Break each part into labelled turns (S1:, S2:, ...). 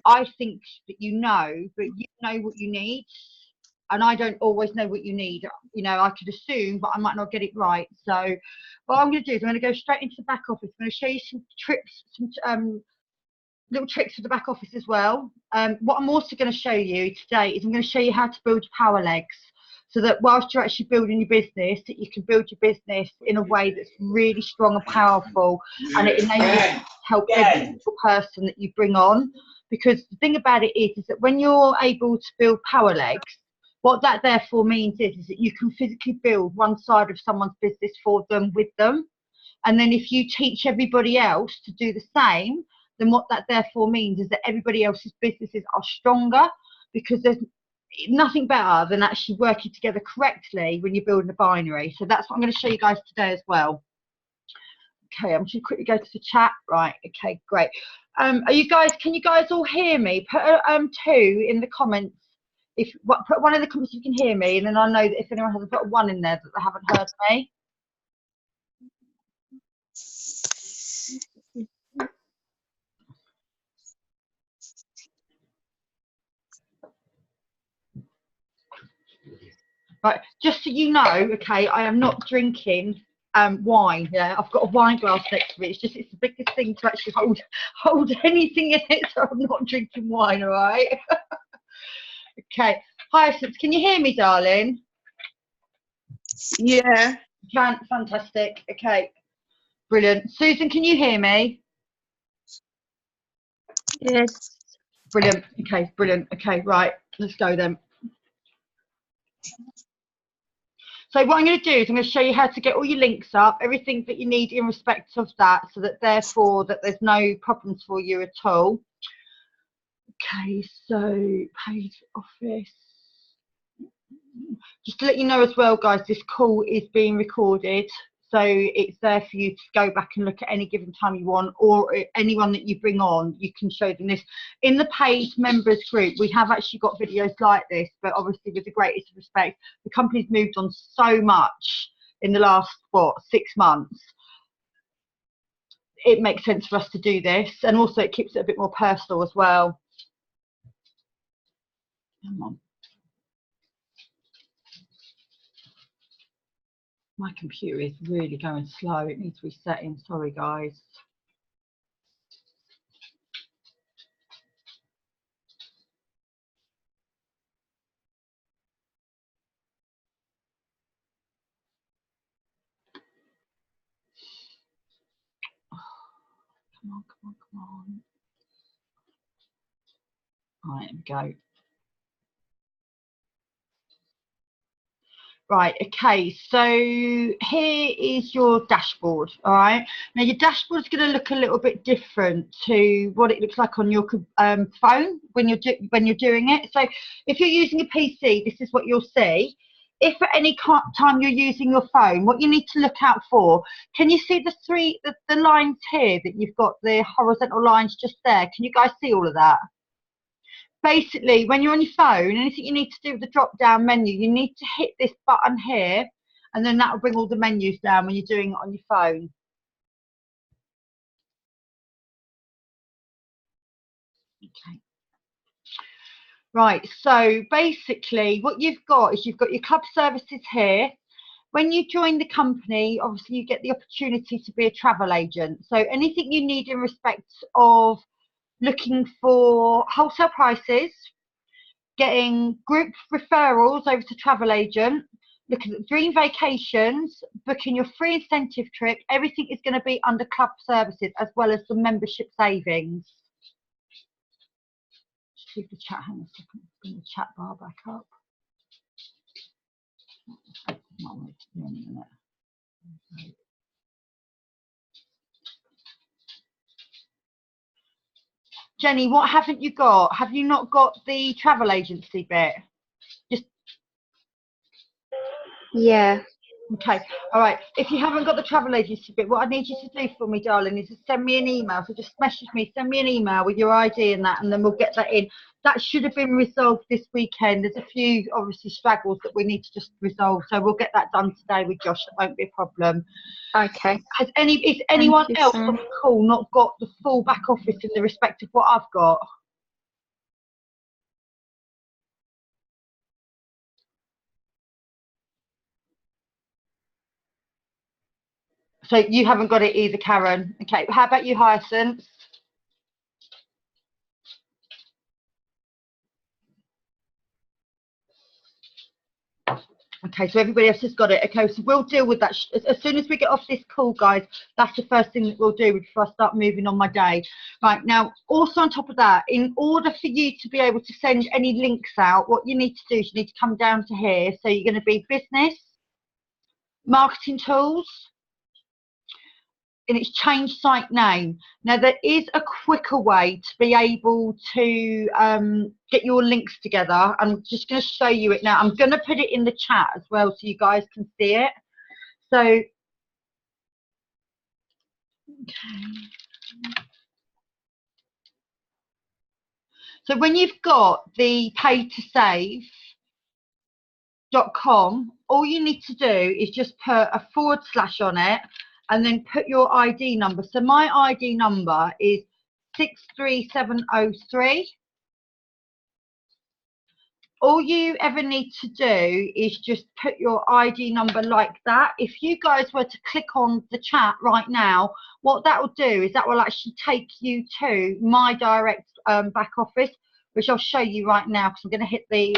S1: I think that you know, but you know what you need. And I don't always know what you need. You know, I could assume, but I might not get it right. So what I'm going to do is I'm going to go straight into the back office. I'm going to show you some tricks, some little tricks for the back office as well. What I'm also going to show you today is I'm going to show you how to build your power legs, so that whilst you're actually building your business, that you can build your business in a way that's really strong and powerful, and it enables you to help every single person that you bring on. Because the thing about it is that when you're able to build power legs, what that therefore means is that you can physically build one side of someone's business for them, with them. And then if you teach everybody else to do the same, then what that therefore means is that everybody else's businesses are stronger, because there's nothing better than actually working together correctly when you're building a binary. So that's what I'm going to show you guys today as well. Okay, I'm just quickly go to the chat. Right, okay, great. Are you guys, can you guys all hear me? Put a 2 in the comments. Put 1 in the comments if you can hear me, and then I'll know that if anyone hasn't put a 1 in there that they haven't heard me. Right, just so you know, okay, I am not drinking wine. Yeah, I've got a wine glass next to me. It's the biggest thing to actually hold anything in it, so I'm not drinking wine. All right. Okay, Hyacinth, can you hear me, darling?
S2: Yeah.
S1: Fantastic. Okay, brilliant. Susan, can you hear me?
S2: Yes.
S1: Brilliant. Okay, brilliant. Okay, right, let's go then. So what I'm going to do is I'm going to show you how to get all your links up, everything that you need in respect of that, so that therefore that there's no problems for you at all. Okay, so page office. Just to let you know as well, guys, this call is being recorded, so it's there for you to go back and look at any given time you want, or anyone that you bring on, you can show them this. In the paid members group, we have actually got videos like this, but obviously with the greatest respect, the company's moved on so much in the last, what, 6 months. It makes sense for us to do this, and also it keeps it a bit more personal as well. Come on. My computer is really going slow. It needs resetting. Sorry, guys. Come on, come on, come on. All right, here we go. Right, okay, so here is your dashboard. All right, now your dashboard is going to look a little bit different to what it looks like on your phone when you're doing it. So if you're using a PC, this is what you'll see. If at any time you're using your phone, what you need to look out for, can you see the lines here that you've got, the horizontal lines just there? Can you guys see all of that? Basically, when you're on your phone, anything you need to do with the drop down menu, you need to hit this button here, and then that will bring all the menus down when you're doing it on your phone. Okay. Right, so basically what you've got is you've got your club services here. When you join the company, obviously you get the opportunity to be a travel agent. So anything you need in respect of looking for wholesale prices, getting group referrals over to travel agent, looking at dream vacations, booking your free incentive trip, everything is going to be under club services, as well as some membership savings. Just leave the chat, hang on a second, bring the chat bar back up. Jenny, what haven't you got? Have you not got the travel agency bit?
S3: Yeah.
S1: Okay, all right. If you haven't got the travel agency bit, what I need you to do for me, darling, is to send me an email. So just message me, send me an email with your ID and that, and then we'll get that in. That should have been resolved this weekend. There's a few, obviously, straggles that we need to just resolve. So we'll get that done today with Josh. That won't be a problem.
S3: Okay.
S1: Is anyone else on the call not got the full back office in the respect of what I've got? So you haven't got it either, Karen. Okay, how about you, Hyacinth? Okay, so everybody else has got it. Okay, so we'll deal with that as soon as we get off this call, guys. That's the first thing that we'll do before I start moving on my day. Right, now, also on top of that, in order for you to be able to send any links out, what you need to do is you need to come down to here. So you're going to be business, marketing tools, and it's changed site name. Now there is a quicker way to be able to get your links together. I'm just going to show you it now. I'm going to put it in the chat as well so you guys can see it. So, okay. So when you've got the pay2save.com, all you need to do is just put a / on it and then put your ID number. So my ID number is 63703. All you ever need to do is just put your ID number like that. If you guys were to click on the chat right now, what that will do is that will actually take you to my direct back office, which I'll show you right now because I'm going to hit the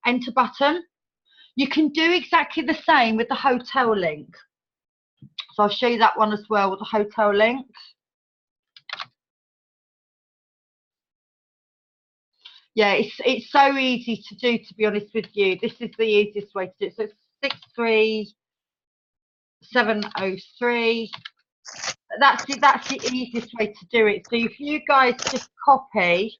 S1: enter button. You can do exactly the same with the hotel link. So I'll show you that one as well with the hotel link. Yeah, it's so easy to do, to be honest with you. This is the easiest way to do it. So it's 63703. That's the easiest way to do it. So if you guys just copy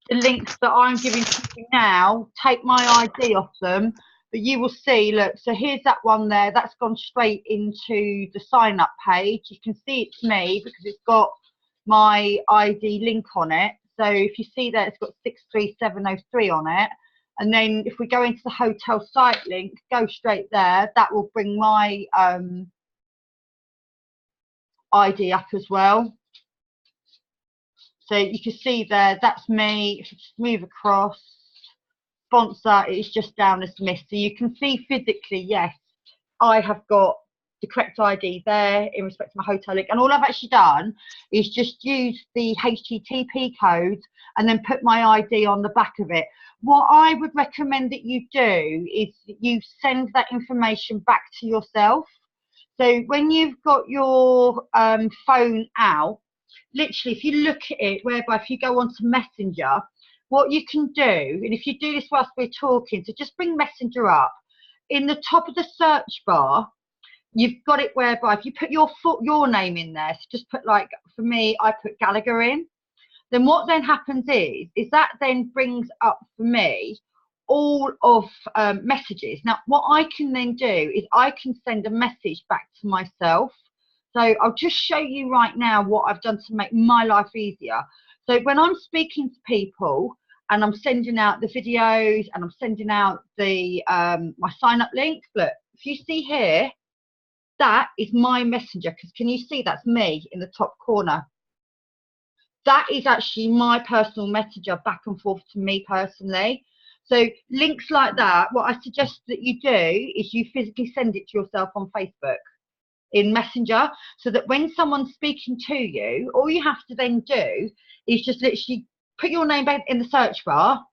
S1: the links that I'm giving to you now, take my ID off them, but you will see, look, so here's that one there. That's gone straight into the sign up page. You can see it's me because it's got my ID link on it. So if you see that, it's got 63703 on it. And then if we go into the hotel site link, go straight there, that will bring my ID up as well. So you can see there, that's me. If you just move across, sponsor is just down as missed. So you can see physically, yes, I have got the correct ID there in respect to my hotel link. And all I've actually done is just use the HTTP code and then put my ID on the back of it. What I would recommend that you do is you send that information back to yourself. So when you've got your phone out, literally, if you look at it, whereby if you go onto Messenger, what you can do, and if you do this whilst we're talking, so just bring Messenger up. In the top of the search bar, you've got it whereby if you put your name in there, so just put, like, for me, I put Gallagher in. Then what then happens is that then brings up for me all of messages. Now, what I can then do is I can send a message back to myself. So I'll just show you right now what I've done to make my life easier. So when I'm speaking to people and I'm sending out the videos and I'm sending out the my sign up links, look, if you see here, that is my messenger, because can you see that's me in the top corner? That is actually my personal messenger back and forth to me personally. So links like that, what I suggest that you do is you physically send it to yourself on Facebook in Messenger, so that when someone's speaking to you, all you have to then do is just literally put your name back in the search bar,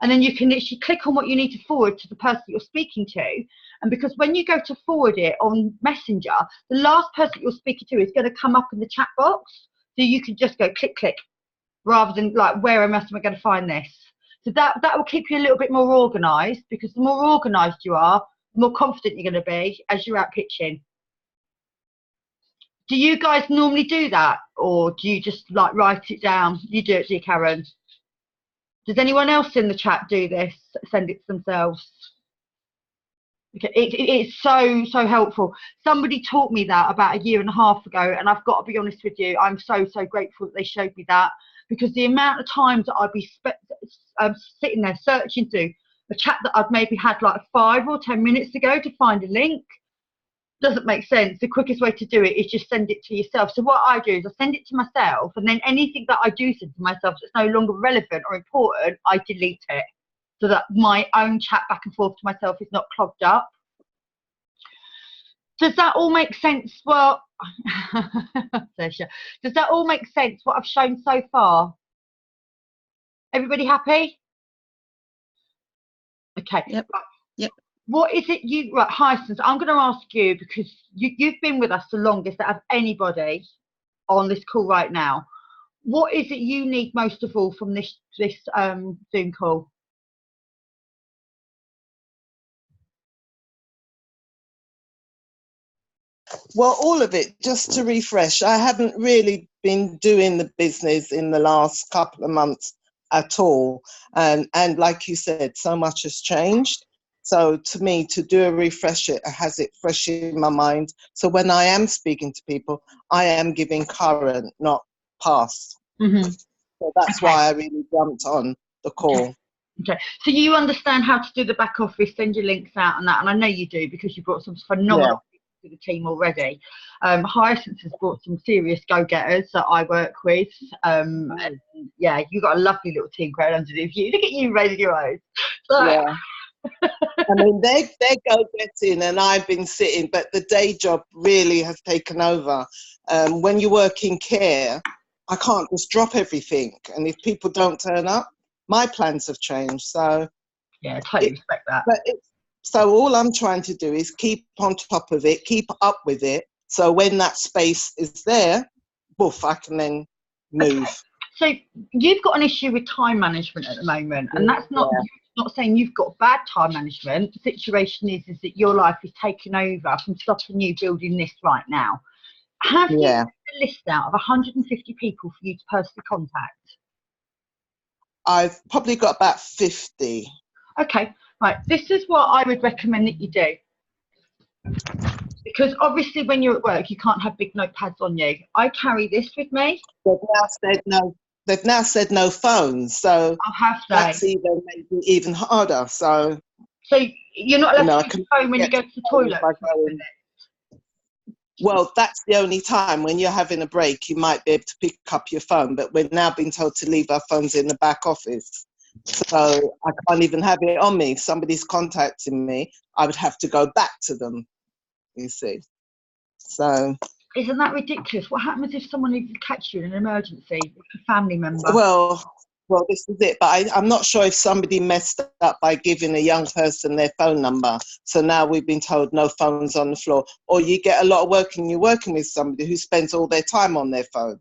S1: and then you can literally click on what you need to forward to the person you're speaking to. And because when you go to forward it on Messenger, the last person you're speaking to is going to come up in the chat box. So you can just go click, click, rather than like, where am I going to find this? So that will keep you a little bit more organised, because the more organised you are, the more confident you're going to be as you're out pitching. Do you guys normally do that, or do you just like write it down? You do it, do you, Karen? Does anyone else in the chat do this? Send it to themselves. Okay, it's so helpful. Somebody taught me that about 1.5 years ago, and I've got to be honest with you, I'm so grateful that they showed me that, because the amount of times that I'd be sitting there searching through a chat that I've maybe had like 5 or 10 minutes ago to find a link doesn't make sense. The quickest way to do it is just send it to yourself. So what I do is I send it to myself, and then anything that I do send to myself that's no longer relevant or important, I delete it, so that my own chat back and forth to myself is not clogged up. Does that all make sense? Well, does that all make sense, what I've shown so far? Everybody happy? Okay.
S2: Yep. Yep.
S1: What is it right, Hyacinth, I'm going to ask you, because you've been with us the longest out of anybody on this call right now. What is it you need most of all from this Zoom call?
S4: Well, all of it, just to refresh. I haven't really been doing the business in the last couple of months at all. And like you said, so much has changed. So to me, to do a refresh, it has it fresh in my mind. So when I am speaking to people, I am giving current, not past.
S1: Mm-hmm.
S4: So that's why I really jumped on the call.
S1: Okay, so you understand how to do the back office, send your links out and that, and I know you do because you brought some phenomenal people to the team already. Hyacinth has brought some serious go-getters that I work with. And yeah, you've got a lovely little team crowd underneath you. Look at you raising your eyes. So,
S4: yeah. I mean, they're go-getting and I've been sitting, but the day job really has taken over. When you work in care, I can't just drop everything. And if people don't turn up, my plans have changed. So
S1: yeah, I totally respect that.
S4: So all I'm trying to do is keep on top of it, keep up with it. So when that space is there, woof, I can then move.
S1: Okay. So you've got an issue with time management at the moment, and that's not saying you've got bad time management. The situation is that your life is taken over from stopping you building this right now. Have you made a list out of 150 people for you to personally contact?
S4: I've probably got about 50.
S1: Okay, right. This is what I would recommend that you do. Because obviously when you're at work, you can't have big notepads on you. I carry this with me.
S4: They've now said no phones, so that's even harder. So
S1: you're not allowed to use your phone when you go to the toilet.
S4: Well, that's the only time when you're having a break, you might be able to pick up your phone, but we're now being told to leave our phones in the back office. So I can't even have it on me. If somebody's contacting me, I would have to go back to them, you see. So.
S1: Isn't that ridiculous? What happens if someone needs to catch you in an emergency, a family member?
S4: Well, this is it. But I'm not sure if somebody messed up by giving a young person their phone number. So now we've been told no phones on the floor. Or you get a lot of work and you're working with somebody who spends all their time on their phone.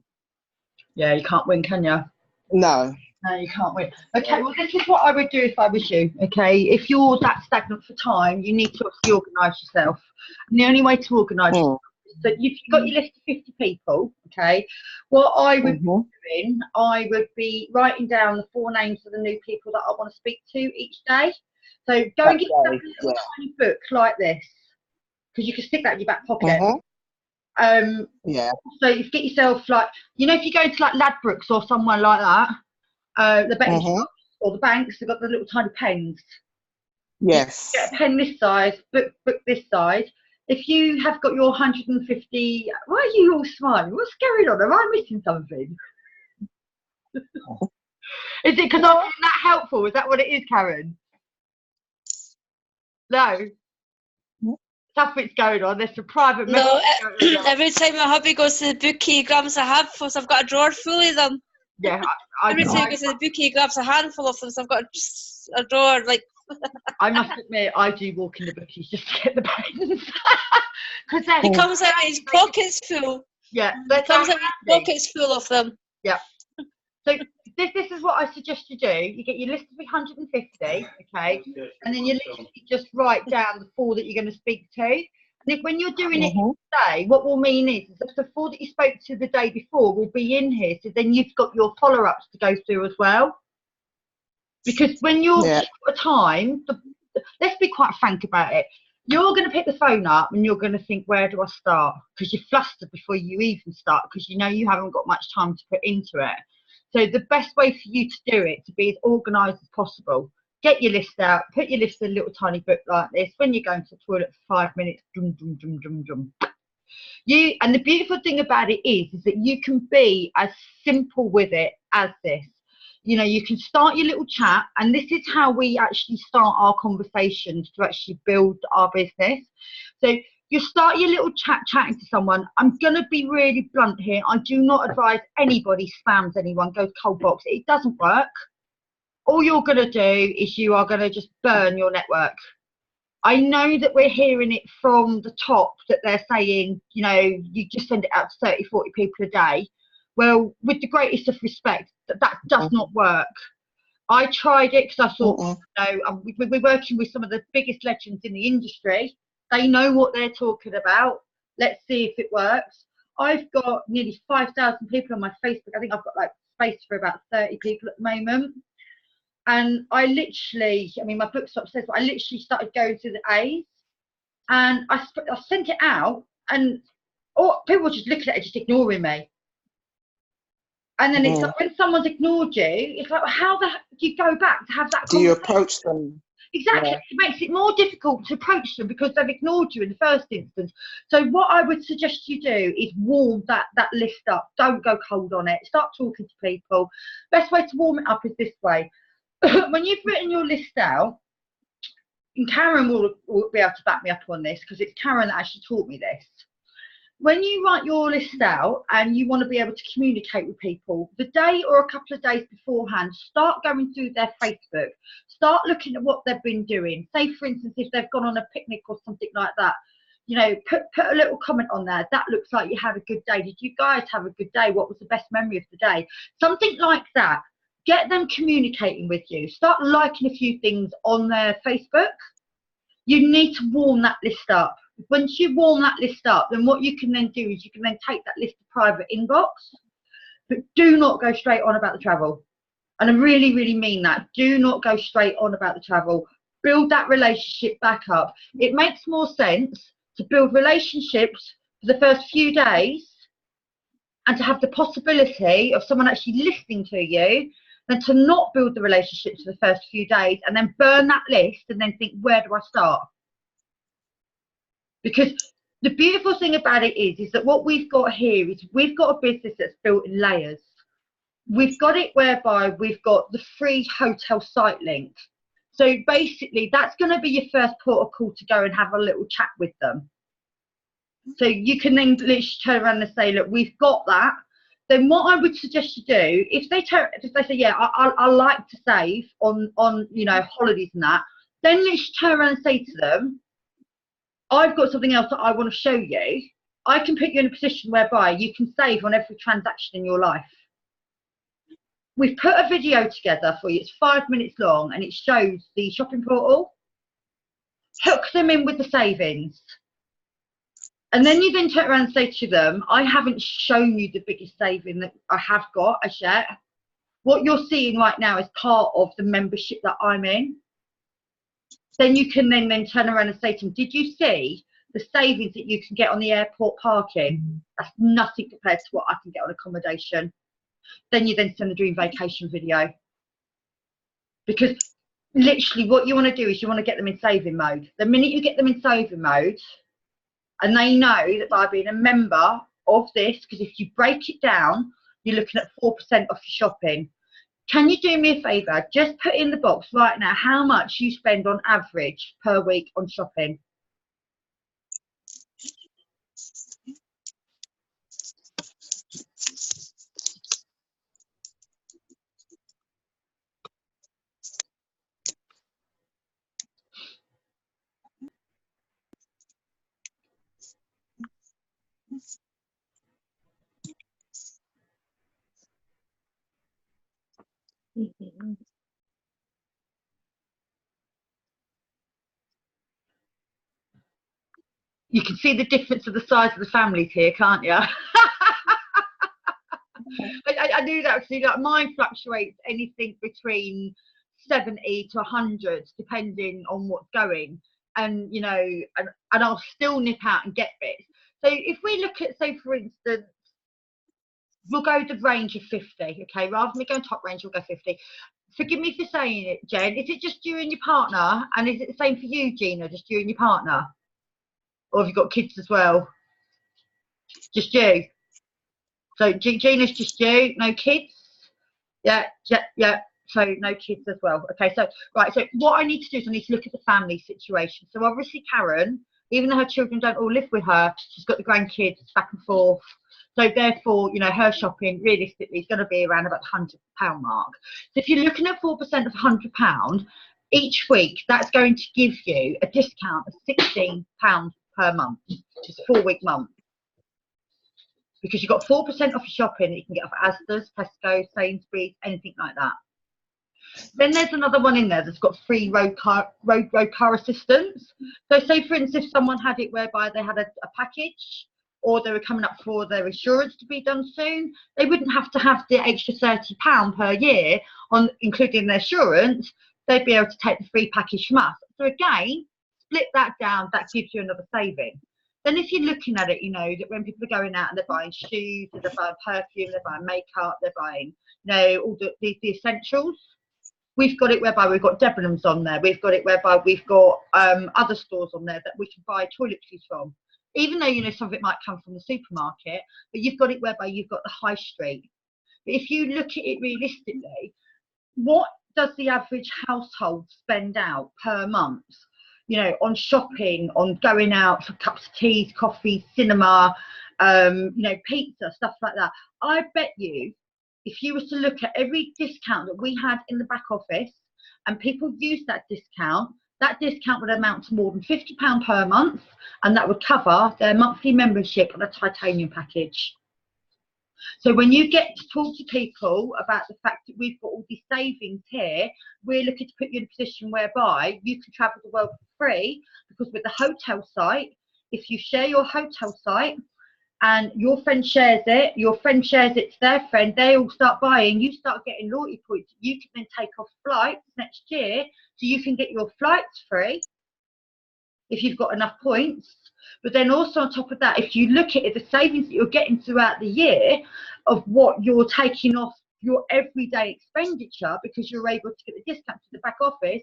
S1: Yeah, you can't win, can you?
S4: No.
S1: No, you can't win. Okay, well, this is what I would do if I was you, okay? If you're that stagnant for time, you need to obviously organise yourself. And the only way to organise yourself is that you've got your list of 50 people, okay? What I would be doing, I would be writing down the 4 names of the new people that I want to speak to each day. So go and get yourself a little tiny book like this, because you can stick that in your back pocket. So you get yourself, like, you know, if you go to like Ladbrokes or somewhere like that, the betting shops or the banks, they've got the little tiny pens.
S4: Yes.
S1: You get a pen this size, book this size. If you have got your 150, why are you all smiling? What's going on? Am I missing something? Is it because I'm being that helpful? Is that what it is, Karen? No. Something's going on. There's some private
S5: No, every time my hubby goes to the bookie, he grabs a handful, so I've got a drawer full of them.
S1: Yeah.
S5: Every time he goes to the bookie, he grabs a handful of them, so I've got a drawer, like...
S1: I must admit, I do walk in the bookies just to get the pens.
S5: He comes out with his pockets full.
S1: Yeah.
S5: He comes out with his pockets full of them.
S1: Yeah. So this is what I suggest you do. You get your list of 150, okay? And then you literally just write down the 4 that you're going to speak to. And if when you're doing it today, what will mean is that the 4 that you spoke to the day before will be in here. So then you've got your follow-ups to go through as well. Because when you're at a time, let's be quite frank about it. You're going to pick the phone up and you're going to think, where do I start? Because you're flustered before you even start, because you know you haven't got much time to put into it. So the best way for you to do it, to be as organised as possible, get your list out, put your list in a little tiny book like this. When you're going to the toilet for 5 minutes, dum, dum, dum, dum, dum. And the beautiful thing about it is that you can be as simple with it as this. You know, you can start your little chat, and this is how we actually start our conversations to actually build our business. So you start your little chatting to someone. I'm going to be really blunt here. I do not advise anybody spams anyone, goes cold box. It doesn't work. All you're going to do is you are going to just burn your network. I know that we're hearing it from the top that they're saying, you know, you just send it out to 30, 40 people a day. Well, with the greatest of respect, that does not work. I tried it because I thought, you know, we're working with some of the biggest legends in the industry. They know what they're talking about. Let's see if it works. I've got nearly 5,000 people on my Facebook. I think I've got like space for about 30 people at the moment. And I literally, I mean, my book stop says, but I literally started going through the A's, and I sent it out, and people were just looking at it, just ignoring me. And then it's like, when someone's ignored you, it's like, well, how the heck do you go back to have that
S4: Do you approach them?
S1: Exactly. Yeah. It makes it more difficult to approach them because they've ignored you in the first instance. So what I would suggest you do is warm that list up. Don't go cold on it. Start talking to people. Best way to warm it up is this way. When you've written your list out, and Karen will be able to back me up on this because it's Karen that actually taught me this. When you write your list out and you want to be able to communicate with people, the day or a couple of days beforehand, start going through their Facebook. Start looking at what they've been doing. Say, for instance, if they've gone on a picnic or something like that, you know, put a little comment on there. That looks like you had a good day. Did you guys have a good day? What was the best memory of the day? Something like that. Get them communicating with you. Start liking a few things on their Facebook. You need to warm that list up. Once you warm that list up, then what you can then do is you can then take that list to private inbox, but do not go straight on about the travel. And I really, really mean that. Do not go straight on about the travel. Build that relationship back up. It makes more sense to build relationships for the first few days and to have the possibility of someone actually listening to you than to not build the relationships for the first few days and then burn that list and then think, where do I start? Because the beautiful thing about it is that what we've got here is we've got a business that's built in layers. We've got it whereby we've got the free hotel site link. So basically that's going to be your first port of call to go and have a little chat with them. So you can then literally turn around and say, look, we've got that. Then what I would suggest you do, if they say, yeah, I like to save on you know, holidays and that, then let's turn around and say to them, I've got something else that I want to show you. I can put you in a position whereby you can save on every transaction in your life. We've put a video together for you. It's 5 minutes long and it shows the shopping portal. Hook them in with the savings. And then you then turn around and say to them, I haven't shown you the biggest saving that I have got as yet. What you're seeing right now is part of the membership that I'm in. Then you can then turn around and say to them, did you see the savings that you can get on the airport parking? That's nothing compared to what I can get on accommodation. Then you then send the dream vacation video. Because literally what you want to do is you want to get them in saving mode. The minute you get them in saving mode, and they know that by being a member of this, because if you break it down, you're looking at 4% off your shopping. Can you do me a favour? Just put in the box right now how much you spend on average per week on shopping. You can see the difference of the size of the families here, can't you? I do that. See, like mine fluctuates anything between 70 to 100, depending on what's going. And you know, and I'll still nip out and get bits. So if we look at, say, for instance, we'll go the range of 50. Okay, rather than me going top range, we'll go 50. Forgive me for saying it, Jen. Is it just you and your partner? And is it the same for you, Gina? Just you and your partner? Or have you got kids as well? Just you. So Gina's just you, no kids? Yeah. So no kids as well. Okay, so right, so what I need to do is I need to look at the family situation. So obviously Karen Even though her children don't all live with her, she's got the grandkids back and forth. So therefore, you know, her shopping realistically is going to be around about the £100 mark. So if you're looking at 4% of £100 each week, that's going to give you a discount of £16 per month, which is a 4-week month. Because you've got 4% off your shopping that you can get off Asda's, Tesco, Sainsbury's, anything like that. Then there's another one in there that's got free road car assistance. So say, for instance, if someone had it whereby they had a package, or they were coming up for their insurance to be done soon, they wouldn't have to have the extra £30 per year on including their insurance. They'd be able to take the free package from us. So again, split that down, that gives you another saving. Then if you're looking at it, you know, that when people are going out and they're buying shoes, they're buying perfume, they're buying makeup, they're buying, you know, all the essentials. We've got it whereby we've got Debenhams on there. We've got it whereby we've got other stores on there that we can buy toiletries from. Even though, you know, some of it might come from the supermarket, but you've got it whereby you've got the high street. But if you look at it realistically, what does the average household spend out per month? You know, on shopping, on going out for cups of tea, coffee, cinema, you know, pizza, stuff like that. I bet you, if you were to look at every discount that we had in the back office and people used that discount would amount to more than £50 per month, and that would cover their monthly membership on a titanium package. So when you get to talk to people about the fact that we've got all these savings here, we're looking to put you in a position whereby you can travel the world for free, because with the hotel site, if you share your hotel site and your friend shares it to their friend, they all start buying, you start getting loyalty points. You can then take off flights next year, so you can get your flights free if you've got enough points. But then also on top of that, if you look at it, the savings that you're getting throughout the year of what you're taking off your everyday expenditure, because you're able to get the discount to the back office,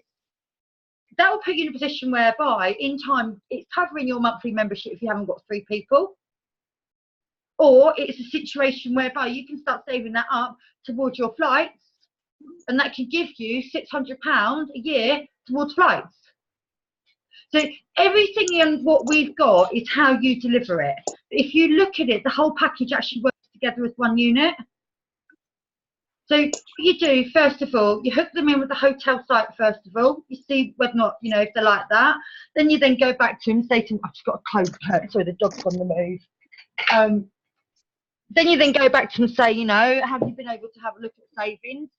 S1: that will put you in a position whereby in time it's covering your monthly membership if you haven't got 3 people. Or it's a situation whereby you can start saving that up towards your flights, and that can give you £600 a year towards flights. So everything in what we've got is how you deliver it. If you look at it, the whole package actually works together as one unit. So what you do, first of all, you hook them in with the hotel site first of all. You see whether or not, you know, if they're like that. Then you then go back to them and say to them, I've just got a clothes purse, sorry, the dog's on the move. Then you then go back to them and say, you know, have you been able to have a look at savings?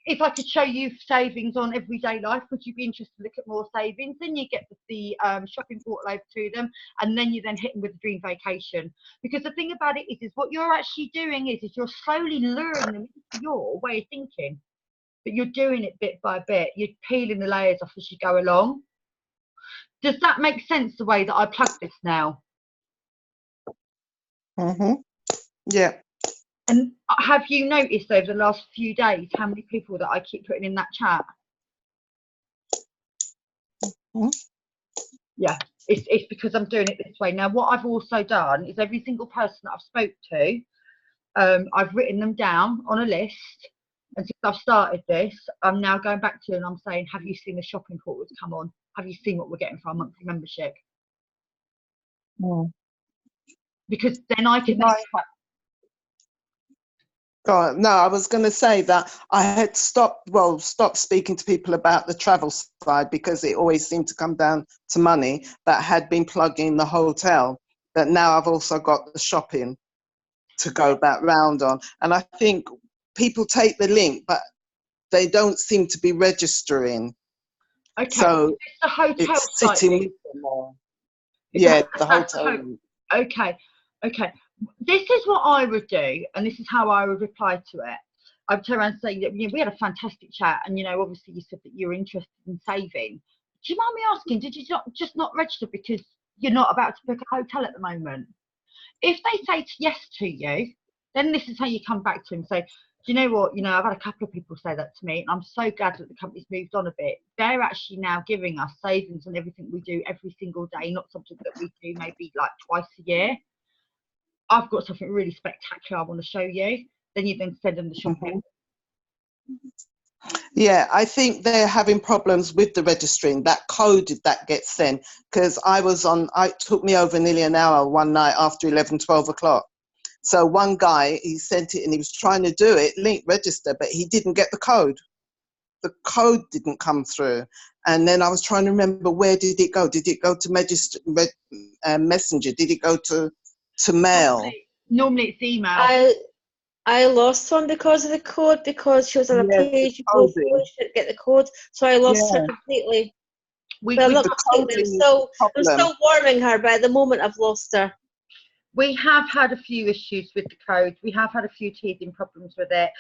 S1: If I could show you savings on everyday life, would you be interested to look at more savings? Then you get the shopping portal over to them, and then you then hit them with the dream vacation. Because the thing about it is what you're actually doing is you're slowly luring them into your way of thinking, but you're doing it bit by bit. You're peeling the layers off as you go along. Does that make sense, the way that I plug this now?
S4: Yeah.
S1: And have you noticed over the last few days how many people that I keep putting in that chat? Yeah, it's because I'm doing it this way. Now, what I've also done is every single person that I've spoke to, I've written them down on a list. And since I've started this, I'm now going back to and I'm saying, have you seen the shopping portal that's come on? Have you seen what we're getting for our monthly membership? Because then I can...
S4: God, no, I was going to say that I had stopped speaking to people about the travel side because it always seemed to come down to money, but had been plugging the hotel. But now I've also got the shopping to go back round on. And I think people take the link, but they don't seem to be registering.
S1: Okay,
S4: so
S1: the hotel
S4: it's
S1: site
S4: sitting with them all. Yeah, the hotel.
S1: Okay. This is what I would do, and this is how I would reply to it. I'd turn around and say, you know, we had a fantastic chat, and, you know, obviously you said that you're interested in saving. Do you mind me asking, did you just not register because you're not about to book a hotel at the moment? If they say yes to you, then this is how you come back to them and say, do you know what, you know, I've had a couple of people say that to me, and I'm so glad that the company's moved on a bit. They're actually now giving us savings on everything we do every single day, not something that we do maybe like twice a year. I've got something really spectacular I want to show you. Then you then send them the shopping.
S4: Yeah, I think they're having problems with the registering, that code that gets sent. Because it took me over nearly an hour one night after 11, 12 o'clock. So one guy, he sent it and he was trying to do it, link register, but he didn't get the code. The code didn't come through. And then I was trying to remember, where did it go? Did it go to Messenger? Did it go to mail?
S1: Normally it's email.
S5: I lost one because of the code, because she was on a
S4: Yes,
S5: page
S4: the
S5: before
S4: coding.
S5: she didn't get the code, so I lost her
S4: Yeah.
S5: completely.
S1: We,
S5: Well,
S1: we,
S5: not
S4: the
S5: completely.
S4: coding is the
S5: I'm
S4: problem.
S5: still warming her, but at the moment I've lost her.
S1: we have had a few issues with the code. We have had a few teething problems with it.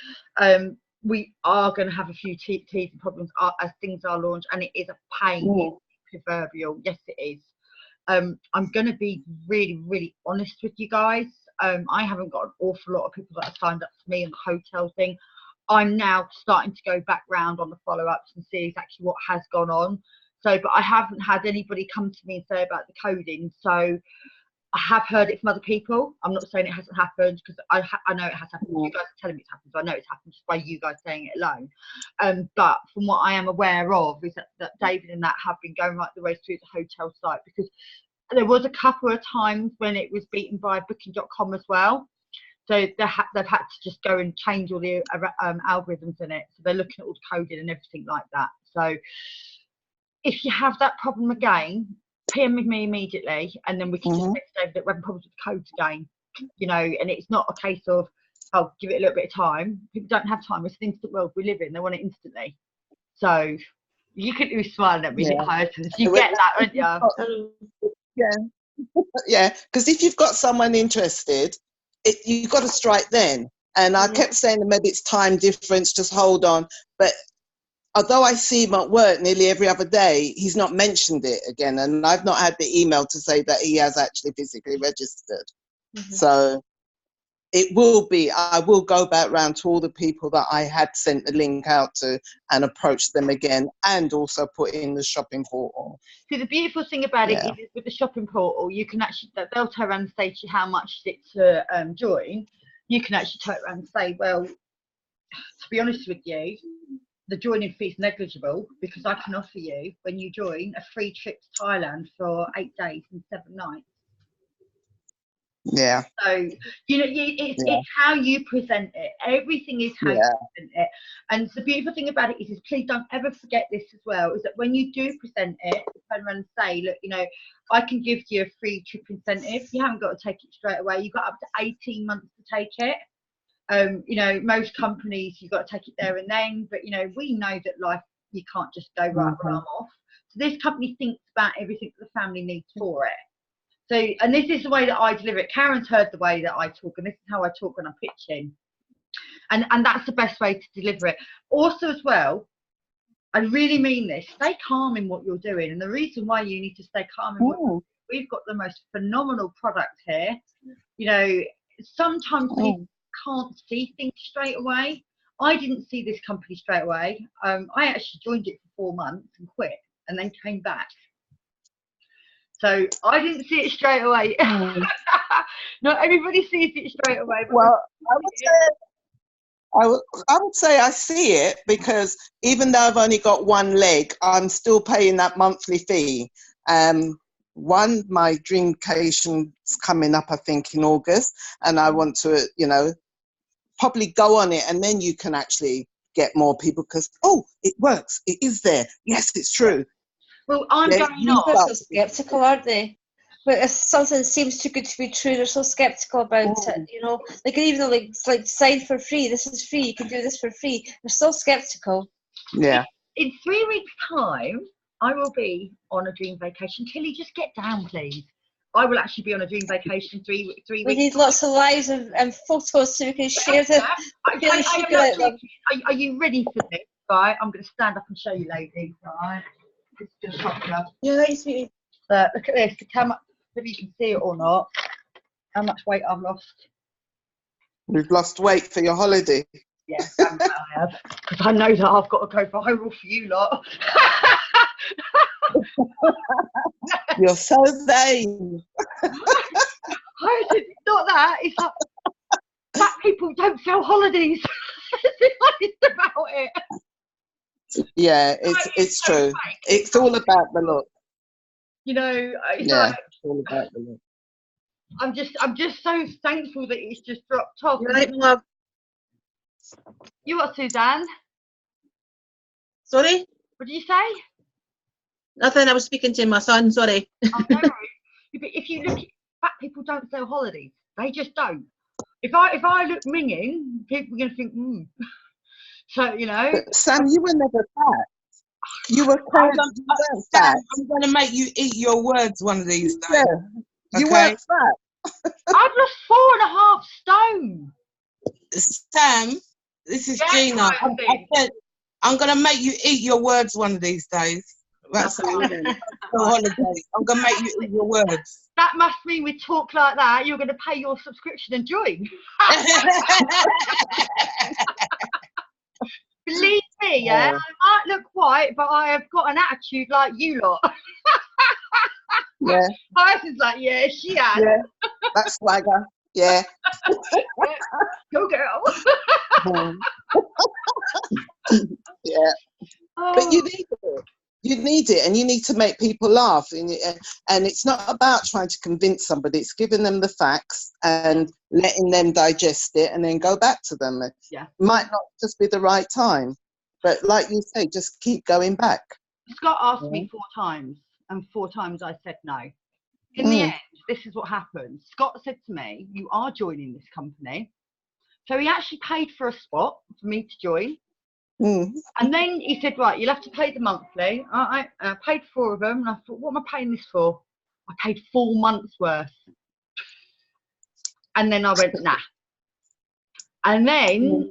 S1: We are going to have a few teething problems as things are launched, and it is a pain.
S4: Mm.
S1: It's proverbial. Yes, it is. I'm going to be really, really honest with you guys. I haven't got an awful lot of people that have signed up to me on the hotel thing. I'm now starting to go back round on the follow-ups and see exactly what has gone on. So, but I haven't had anybody come to me and say about the coding. So I have heard it from other people. I'm not saying it hasn't happened, because I know it has happened. You guys are telling me it's happened, so I know it's happened just by you guys saying it alone. But from what I am aware of is that David and that have been going right the way through the hotel site, because there was a couple of times when it was beaten by Booking.com as well. So they've had to just go and change all the algorithms in it. So they're looking at all the coding and everything like that. So if you have that problem again, PM with me immediately, and then we can just say to David that we're having problems with the codes again. You know, and it's not a case of, oh, give it a little bit of time. People don't have time. It's an instant world we live in. They want it instantly. So you could be smiling at me,
S4: Yeah.
S1: Hyacinth. You get that, don't you?
S4: Yeah, because if you've got someone interested, you've got to strike then. And I kept saying to him, maybe it's time difference, just hold on. But although I see him at work nearly every other day, he's not mentioned it again. And I've not had the email to say that he has actually physically registered. So it will be, I will go back round to all the people that I had sent the link out to and approach them again, and also put in the shopping portal.
S1: So the beautiful thing about it is with the shopping portal, you can actually, they'll turn around and say to you how much it to join. You can actually turn around and say, well, to be honest with you, the joining fee is negligible, because I can offer you, when you join, a free trip to Thailand for 8 days and 7 nights.
S4: Yeah.
S1: So, you know, it's how you present it. Everything is how you present it. And the beautiful thing about it is please don't ever forget this as well, is that when you do present it, turn around and say, look, you know, I can give you a free trip incentive. You haven't got to take it straight away. You've got up to 18 months to take it. You know, most companies, you've got to take it there and then. But, you know, we know that life, you can't just go, right, well, I'm off. So this company thinks about everything that the family needs for it. So, and this is the way that I deliver it. Karen's heard the way that I talk, and this is how I talk when I'm pitching. And that's the best way to deliver it. Also as well, I really mean this, stay calm in what you're doing. And the reason why you need to stay calm in what you're doing, we've got the most phenomenal product here. You know, sometimes people can't see things straight away. I didn't see this company straight away. I actually joined it for 4 months and quit, and then came back. So I didn't see it straight away. Not everybody sees it straight away. But
S4: well, I would say I see it, because even though I've only got one leg, I'm still paying that monthly fee. My dreamcation's coming up, I think, in August, and I want to, you know, probably go on it, and then you can actually get more people, because, oh, it works. It is there. Yes, it's true.
S1: Well, I'm going on.
S5: They're so sceptical, aren't they? But if something seems too good to be true, they're so sceptical about it. You know, like even though it's like sign for free. This is free. You can do this for free. They're so sceptical.
S4: Yeah.
S1: In 3 weeks' time, I will be on a dream vacation. Tilly, just get down, please. I will actually be on a dream vacation 3 weeks.
S5: We need lots of lives and photos so we can share them.
S1: Are you ready for this? Right, I'm going to stand up and show you, ladies. Right. It's just popular.
S5: Yeah, it's me.
S1: But look at this. Look how much, whether you can see it or not, how much weight I've lost.
S4: You've lost weight for your holiday.
S1: Yeah, I have. Because I know that I've got to go viral for you lot.
S4: You're so vain.
S1: It's not that. It's like fat people don't sell holidays. It's about it.
S4: Yeah, it's true. It's all about the look.
S1: You know, it's
S4: Yeah,
S1: like
S4: it's all about the look.
S1: I'm just so thankful that it's just dropped off.
S5: You right, love?
S1: You what, Suzanne?
S5: Sorry?
S1: What did you say?
S5: Nothing. I was speaking to my son. Sorry.
S1: Oh, no worries. But if you look, fat people don't sell holidays. They just don't. If I look minging, people are going to think, So, you know.
S4: But Sam, you were never fat. You were
S2: I'm
S4: quite
S2: gonna,
S4: weren't
S2: Sam,
S4: fat.
S2: I'm going to make you eat your words one of these days.
S4: Yeah, you
S2: Okay.
S4: weren't fat.
S1: I've lost 4.5 stone.
S2: Sam, this is
S1: Yeah,
S2: Gina. I
S1: Hyacinth.
S2: said, I'm going to make you eat your words one of these days. That's all.
S5: Nothing.
S2: Your holiday. I'm going to make you eat your words.
S1: That must mean with talk like that, you're going to pay your subscription and join. Believe me, yeah, I might look white, but I have got an attitude like you lot.
S4: Yeah,
S1: Hyacinth's like, yeah, she has.
S4: yeah, that's swagger. Yeah.
S1: Go girl.
S4: Mm. Yeah, but you need it. You need it, and you need to make people laugh. And it's not about trying to convince somebody. It's giving them the facts and letting them digest it, and then go back to them.
S1: Yeah.
S4: Might not just be the right time, but like you say, just keep going back.
S1: Scott asked me 4 times, and 4 times I said no. In the end, this is what happened. Scott said to me, you are joining this company. So he actually paid for a spot for me to join. And then he said, right, you'll have to pay the monthly. I paid 4 of them, and I thought, what am I paying this for? I paid 4 months worth. And then I went, nah. And then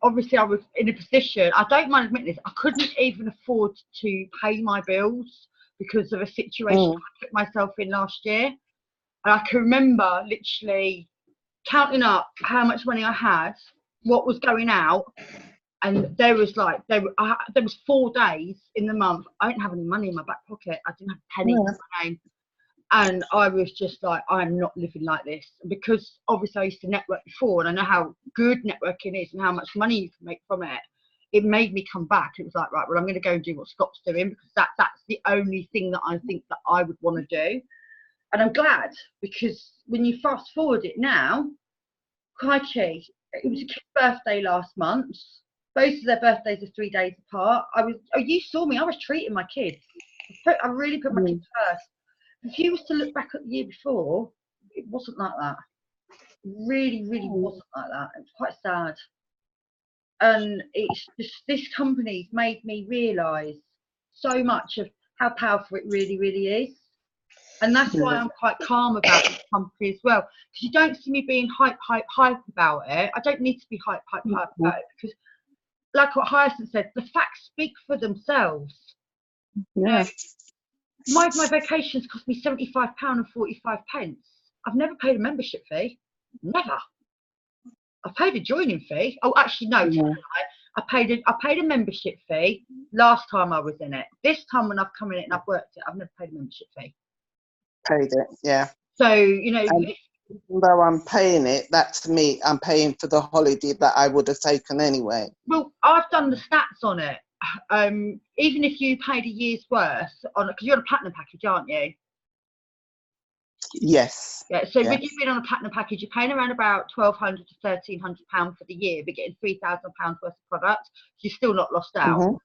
S1: obviously I was in a position, I don't mind admitting this, I couldn't even afford to pay my bills because of a situation I put myself in last year. And I can remember literally counting up how much money I had, what was going out, and there was 4 days in the month I didn't have any money in my back pocket. I didn't have a penny in my name. And I was just like, I'm not living like this. Because obviously I used to network before, and I know how good networking is and how much money you can make from it. It made me come back. It was like, right, well, I'm going to go and do what Scott's doing, because that's the only thing that I think that I would want to do. And I'm glad, because when you fast forward it now, crikey, it was a kid's birthday last month. Both of their birthdays are 3 days apart. You saw me, I was treating my kids. I really put my kids first. If you was to look back at the year before, it wasn't like that. It really, really wasn't like that. It was quite sad. And it's just, this company's made me realise so much of how powerful it really, really is. And that's why I'm quite calm about this company as well. Because you don't see me being hype about it. I don't need to be hype about it, because like what Hyacinth said, the facts speak for themselves.
S4: Yeah.
S1: My vacations cost me £75 and 45 pence. I've never paid a membership fee. Never. I paid a joining fee. Oh, actually, no. I paid a membership fee last time I was in it. This time when I've come in it and I've worked it, I've never paid a membership fee.
S4: Paid it, yeah.
S1: So, you know,
S4: even though I'm paying it, that to me, I'm paying for the holiday that I would have taken anyway.
S1: Well, I've done the stats on it. Even if you paid a year's worth on it, because you're on a platinum package, aren't you?
S4: Yes.
S1: Yeah. So with you being on a platinum package, you're paying around about £1,200 to £1,300 for the year, but getting £3,000 worth of product. You're still not lost out.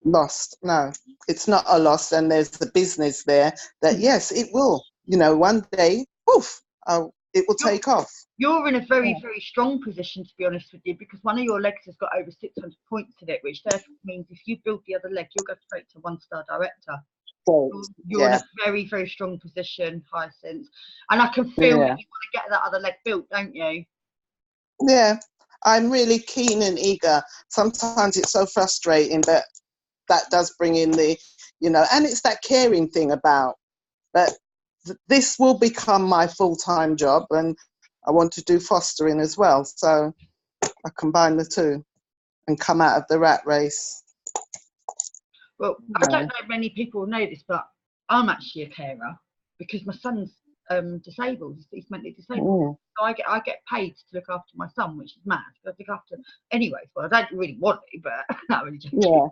S4: Lost? No, it's not a loss, and there's the business there that yes, it will. You know, one day, poof, it will take off.
S1: You're in a very, very strong position, to be honest with you, because one of your legs has got over 600 points in it, which therefore means if you build the other leg, you'll go straight to 1-star director. So you're in a very, very strong position, Hyacinth. And I can feel that you want to get that other leg built, don't you?
S4: Yeah, I'm really keen and eager. Sometimes it's so frustrating, but that does bring in the, you know, and it's that caring thing about that. This will become my full-time job, and I want to do fostering as well. So I combine the two and come out of the rat race.
S1: Well, I don't know if many people know this, but I'm actually a carer, because my son's disabled. He's mentally disabled.
S4: Mm.
S1: So I get paid to look after my son, which is mad. I look after anyways. Well, I don't really want to, but not really.
S4: Yeah,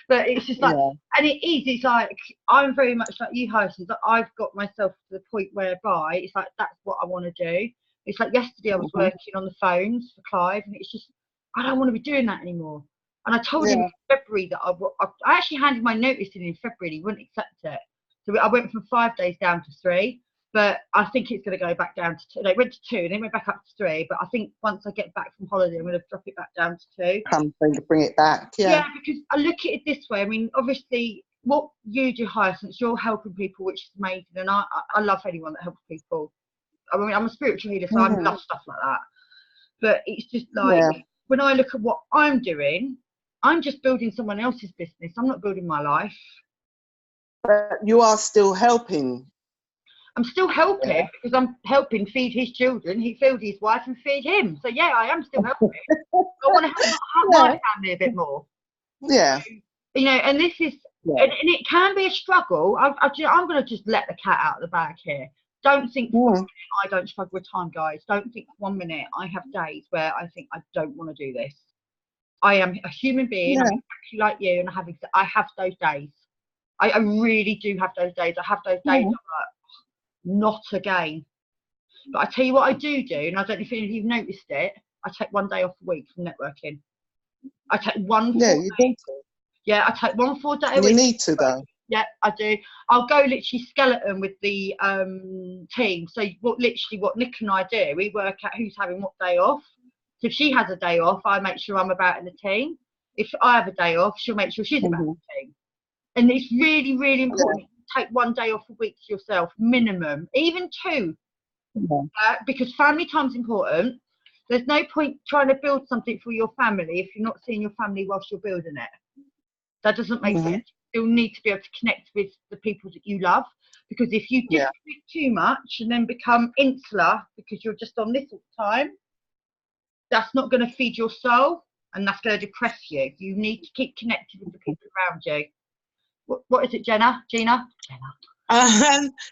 S1: But it's just like,
S4: yeah.
S1: and it is. It's like I'm very much like you, Hyacinth. I've got myself to the point whereby it's like that's what I want to do. It's like yesterday I was
S4: Mhm.
S1: working on the phones for Clive, and it's just I don't want to be doing that anymore. And I told him
S4: Yeah.
S1: in February that I actually handed my notice in February. He wouldn't accept it, so I went from 5 days down to 3. But I think it's going to go back down to 2. No, it went to 2, and then went back up to 3. But I think once I get back from holiday, I'm going to drop it back down to 2.
S4: Bring it back.
S1: Yeah,
S4: Yeah.
S1: because I look at it this way. I mean, obviously, what you do, Hyacinth, you're helping people, which is amazing, and I love anyone that helps people. I mean, I'm a spiritual healer, so I
S4: Mhm.
S1: love stuff like that. But it's just like
S4: Yeah.
S1: when I look at what I'm doing, I'm just building someone else's business. I'm not building my life.
S4: But you are still helping.
S1: I'm still helping
S4: Yeah.
S1: because I'm helping feed his children. He feed his wife and feed him. So yeah, I am still helping. I want to help my family a bit more.
S4: Yeah.
S1: You know, and this is,
S4: Yeah.
S1: and it can be a struggle. I'm going to just let the cat out of the bag here. Don't think for 1
S4: Mm.
S1: minute I don't struggle with time, guys. Don't think for 1 minute I have days where I think I don't want to do this. I am a human being.
S4: Yeah.
S1: I'm exactly like you, and I have those days. I really do have those days. I have those days.
S4: Mm.
S1: I'm like, not again. But I tell you what I do, and I don't know if any of you've noticed it. I take 1 day off a week from networking. I take one.
S4: Yeah,
S1: full
S4: you
S1: day.
S4: need to.
S1: Yeah, I take 1 full day a
S4: You
S1: week.
S4: need to, though.
S1: Yeah, I do. I'll go literally skeleton with the team. So what Nick and I do, we work out who's having what day off. So if she has a day off, I make sure I'm about in the team. If I have a day off, she'll make sure she's about in the team. And it's really, really important to take 1 day off a week to yourself, minimum, even 2, because family time's important. There's no point trying to build something for your family if you're not seeing your family whilst you're building it. That doesn't make sense. You'll need to be able to connect with the people that you love, because if you disconnect too much and then become insular because you're just on this all the time, that's not going to feed your soul, and that's going to depress you. You need to keep connected with the people around you. What is it, Gina? Gina?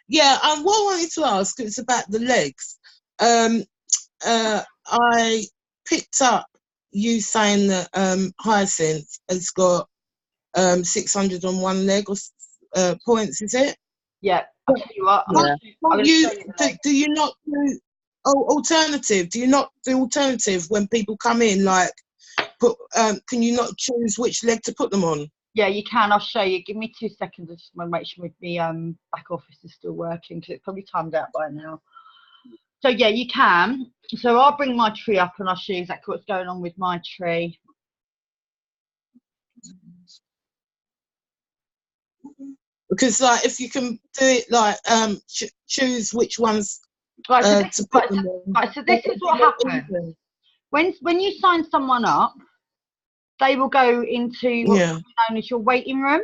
S2: Yeah, what I wanted to ask is about the legs. I picked up you saying that Hyacinth has got 601 leg or points, is it?
S1: Yeah, I'll tell you what.
S2: Do you not do alternative? Do you not do alternative when people come in? Like, can you not choose which leg to put them on?
S1: Yeah, you can. I'll show you. Give me 2 seconds. I just want to make sure the back office is still working, because it's probably timed out by now. So yeah, you can. So I'll bring my tree up and I'll show you exactly what's going on with my tree.
S2: Because like, if you can do it like choose which ones to put them on.
S1: Right, so this is what happens. When you sign someone up, they will go into what's known as your waiting room.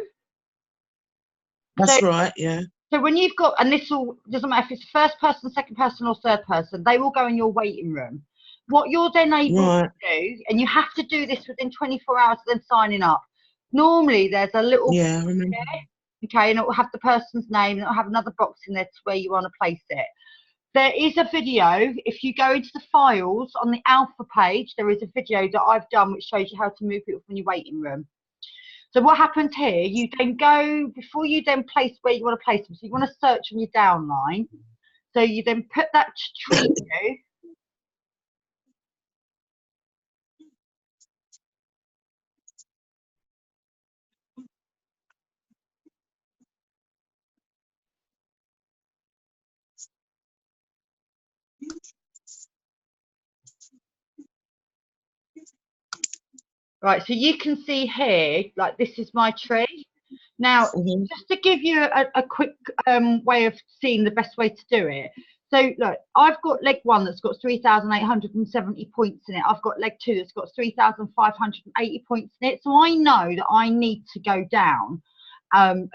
S2: That's right, yeah.
S1: So when you've got, and this all doesn't matter if it's the first person, second person, or third person, they will go in your waiting room. What you're then able to do, and you have to do this within 24 hours of them signing up. Normally, there's a little
S2: I remember.
S1: Okay, and it will have the person's name, and it will have another box in there to where you want to place it. There is a video. If you go into the files on the Alpha page, there is a video that I've done which shows you how to move people from your waiting room. So what happens here, you then go, before you then place where you want to place them, so you want to search on your downline. So you then put that tree view. Right, so you can see here, like this is my tree. Now, just to give you a quick way of seeing the best way to do it. So look, I've got leg 1 that's got 3,870 points in it. I've got leg 2 that's got 3,580 points in it. So I know that I need to go down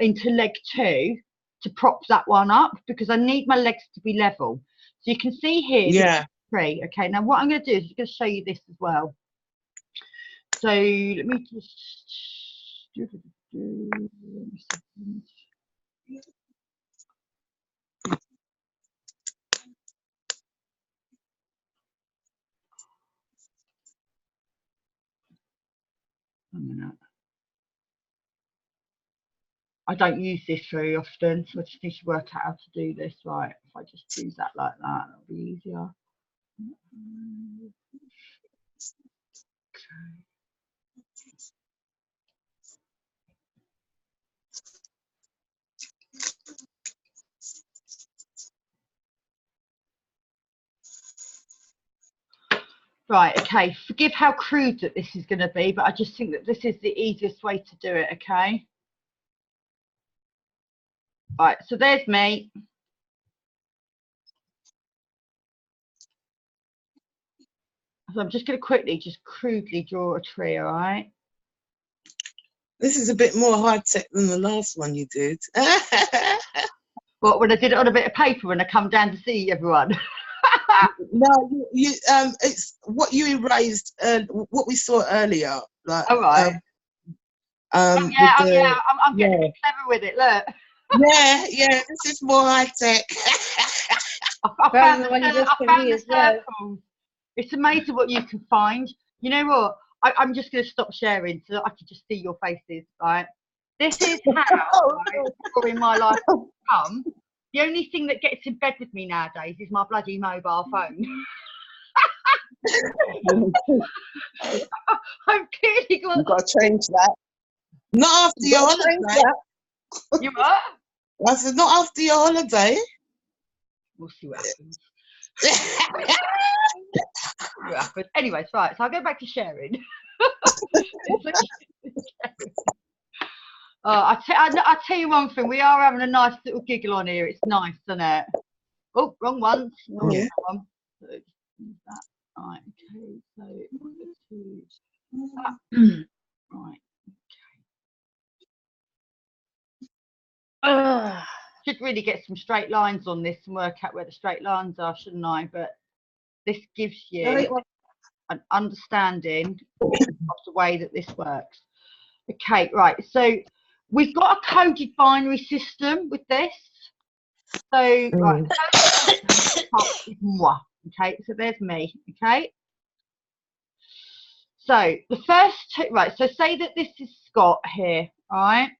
S1: into leg 2 to prop that one up, because I need my legs to be level. So you can see here, this tree. Okay, now what I'm going to do is I'm going to show you this as well. So let me just a minute. I don't use this very often, so I just need to work out how to do this. Right, if I just do that like that, that'll be easier. Okay. Right, okay, forgive how crude that this is going to be, but I just think that this is the easiest way to do it, okay? Right, so there's me. So I'm just going to quickly, just crudely draw a tree, all right?
S2: This is a bit more high tech than the last one you did.
S1: What, when I did it on a bit of paper when I come down to see everyone?
S2: No, it's what you erased, what we saw earlier. Like,
S1: All right.
S2: I'm
S1: getting a bit clever with it, look.
S2: Yeah, this is more high tech.
S1: I found
S5: the one you did for
S1: found
S5: me
S1: the
S5: as well.
S1: circles. It's amazing what you can find. You know what? I'm just going to stop sharing so that I can just see your faces, right? This is how in my life has come. The only thing that gets in bed with me nowadays is my bloody mobile phone. I've clearly got.
S4: You've got to change that.
S2: Not after your holiday.
S1: You what?
S2: I said, not after your holiday.
S1: We'll see what happens. Anyways, right, so I'll go back to sharing. I'll tell you one thing, we are having a nice little giggle on here. It's nice, isn't it? Oh, wrong one.
S2: Yeah.
S1: Right, okay, so right. Should really get some straight lines on this and work out where the straight lines are, shouldn't I? But this gives you an understanding of the way that this works. Okay, right, so we've got a coded binary system with this. So, right, is moi. Okay, so there's me, okay? So, the first two, right, so say that this is Scott here, all right?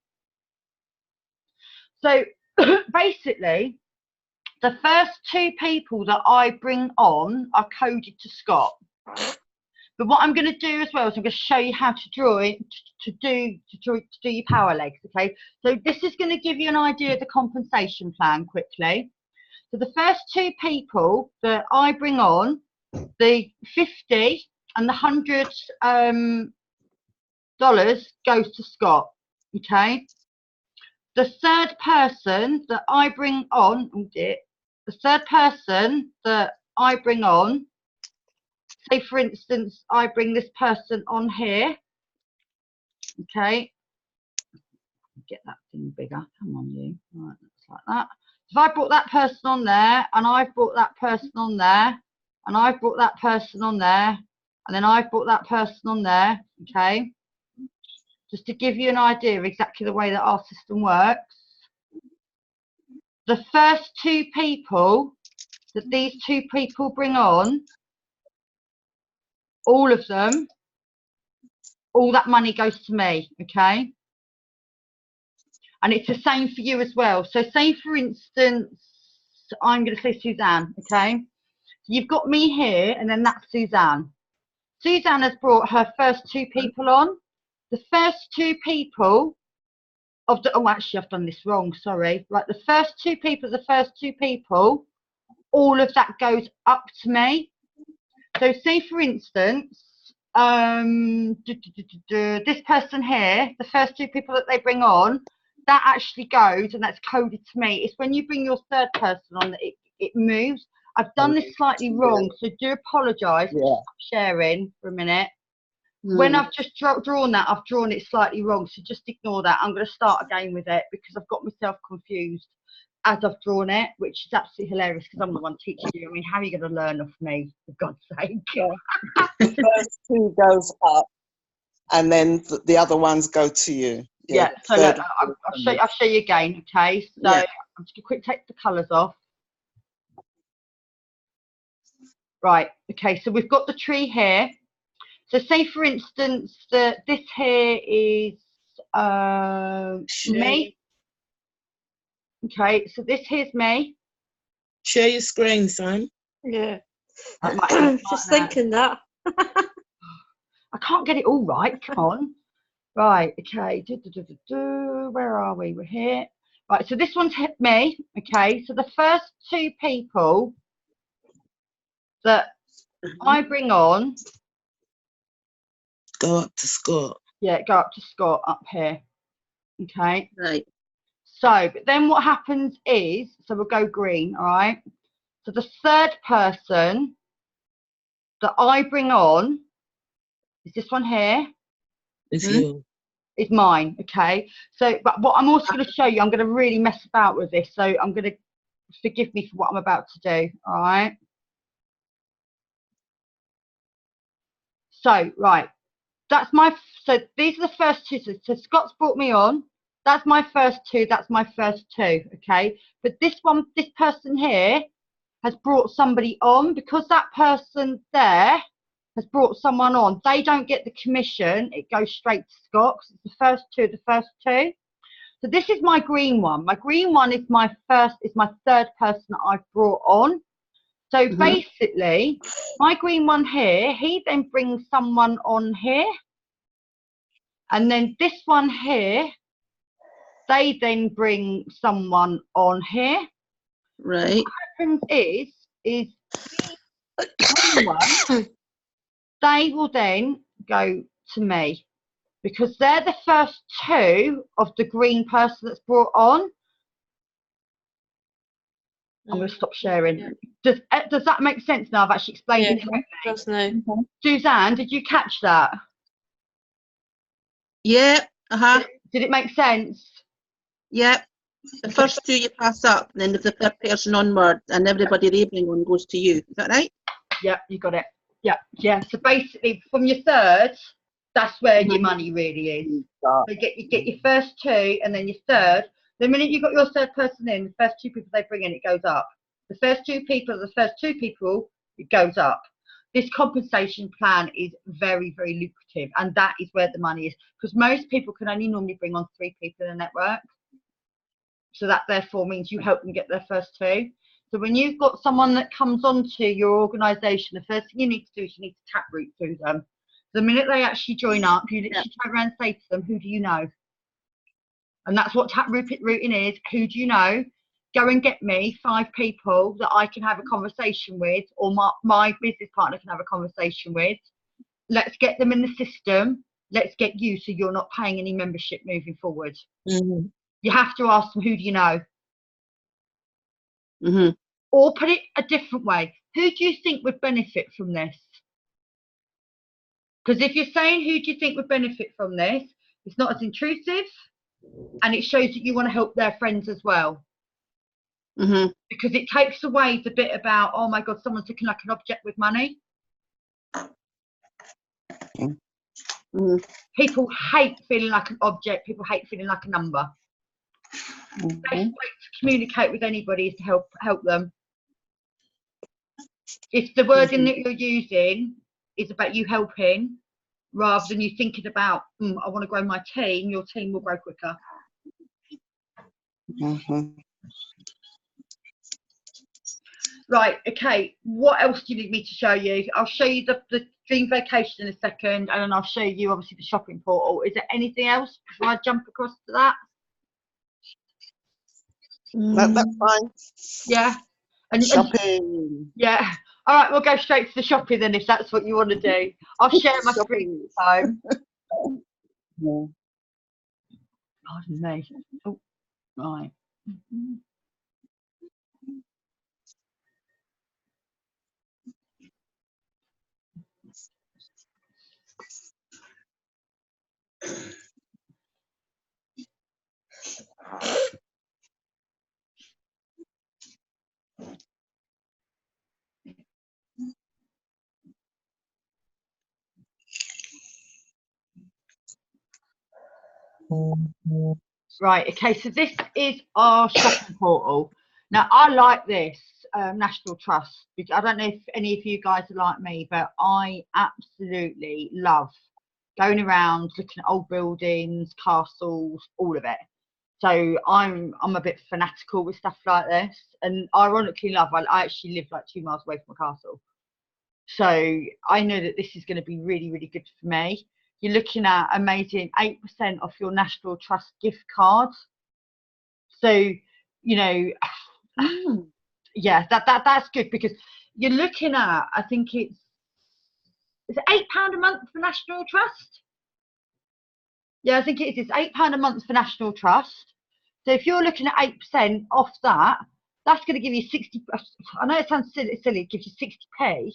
S1: So, basically, the first two people that I bring on are coded to Scott. But what I'm going to do as well is I'm going to show you how to draw it, to do your power legs, okay? So this is going to give you an idea of the compensation plan quickly. So the first two people that I bring on, the 50 and the $100 goes to Scott, okay? The third person that I bring on, say for instance, I bring this person on here, okay? Get that thing bigger, come on you, right, looks like that. If I brought that person on there, and I've brought that person on there, and I've brought that person on there, and then I've brought that person on there, okay? Just to give you an idea of exactly the way that our system works. The first two people that these two people bring on, all of them, all that money goes to me, okay? And it's the same for you as well. So say, for instance, I'm going to say Suzanne, okay? You've got me here, and then that's Suzanne. Suzanne has brought her first two people on. The first two people of the, oh, actually, I've done this wrong, sorry. Right, the first two people, all of that goes up to me. So say, for instance, this person here, the first two people that they bring on, that actually goes, and that's coded to me. It's when you bring your third person on that it moves. I've done this slightly wrong, so do apologise for sharing for a minute. When I've just drawn that, I've drawn it slightly wrong, so just ignore that. I'm going to start again with it because I've got myself confused as I've drawn it, which is absolutely hilarious because I'm the one teaching you. I mean, how are you going to learn off me, for God's sake?
S4: The first two goes up, and then the other ones go to you.
S1: Yeah, so look, I'll show you again, okay? So I'm just going to quickly take the colours off. Right, okay, so we've got the tree here. So say for instance that this here is me. Okay, so this here's me.
S2: Share your screen, son.
S5: Yeah.
S1: That might be
S5: Just
S1: smart now.
S5: thinking that.
S1: I can't get it all right. Come on. Right. Okay. Where are we? We're here. Right. So this one's hit me. Okay. So the first two people that I bring on,
S2: Go up to Scott.
S1: yeah, go up to Scott up here. Okay.
S6: Right.
S1: So, but then what happens is, so we'll go green. All right. So the third person that I bring on is this one here.
S2: It's
S6: Mhm.
S2: you.
S1: Is mine, okay? So, but what I'm also going to show you, I'm going to really mess about with this, so I'm going to forgive me for what I'm about to do, all right? So, right, that's my, so these are the first two, so Scott's brought me on, that's my first two, okay? But this one, this person here has brought somebody on, because that person there has brought someone on, they don't get the commission, it goes straight to Scott, 'cause it's the first two. So this is my green one. My green one is my third person that I've brought on. So basically, my green one here, he then brings someone on here. And then this one here, they then bring someone on here.
S6: Right.
S1: What happens is the green one, they will then go to me, because they're the first two of the green person that's brought on. I'm going to stop sharing.
S5: Yeah.
S1: Does that make sense now? I've actually explained it
S5: Yeah.
S1: correctly.
S5: Just now.
S1: Suzanne, did you catch that?
S6: Yeah.
S1: Did it make sense?
S6: Yeah. The first two you pass up, then there's the third person onward, and everybody they bring on goes to you. Is that right?
S1: Yeah, you got it. Yeah. So basically, from your third, that's where your money really is. So you get your first two, and then your third. The minute you got your third person in, the first two people they bring in, it goes up. The first two people, it goes up. This compensation plan is very, very lucrative, and that is where the money is, because most people can only normally bring on 3 people in a network. So that therefore means you help them get their first two. So when you've got someone that comes onto your organisation, the first thing you need to do is you need to taproot through them. The minute they actually join up, you literally turn around and say to them, who do you know? And that's what taprooting is. Who do you know? Go and get me 5 people that I can have a conversation with, or my business partner can have a conversation with. Let's get them in the system. Let's get you, so you're not paying any membership moving forward.
S2: Mm-hmm.
S1: You have to ask them, who do you know? Or put it a different way, who do you think would benefit from this? Because if you're saying who do you think would benefit from this, it's not as intrusive, and it shows that you want to help their friends as well. Because it takes away the bit about, oh my God, someone's looking like an object with money. People hate feeling like an object. People hate feeling like a number. The best way to communicate with anybody is to help them. If the wording that you're using is about you helping, rather than you thinking about, I want to grow my team, your team will grow quicker. Right, okay, what else do you need me to show you? I'll show you the dream vacation in a second, and then I'll show you obviously the shopping portal. Is there anything else before I jump across to that?
S4: That's fine.
S1: Yeah. And
S4: Shopping.
S1: yeah. All right, we'll go straight to the shopping then, if that's what you want to do. I'll share my screen this time. Pardon me. Oh, right. Right, okay, so this is our shopping portal. Now, I like this. National Trust. I don't know if any of you guys are like me, but I absolutely love going around looking at old buildings, castles, all of it. So I'm a bit fanatical with stuff like this, and ironically enough, I actually live like 2 miles away from a castle. So I know that this is going to be really, really good for me. You're looking at amazing 8% off your National Trust gift card. So, you know, yeah, that's good, because you're looking at, I think is it £8 a month for National Trust? Yeah, I think it is. It's £8 a month for National Trust. So if you're looking at 8% off that, that's going to give you 60. I know it sounds silly, it gives you 60p.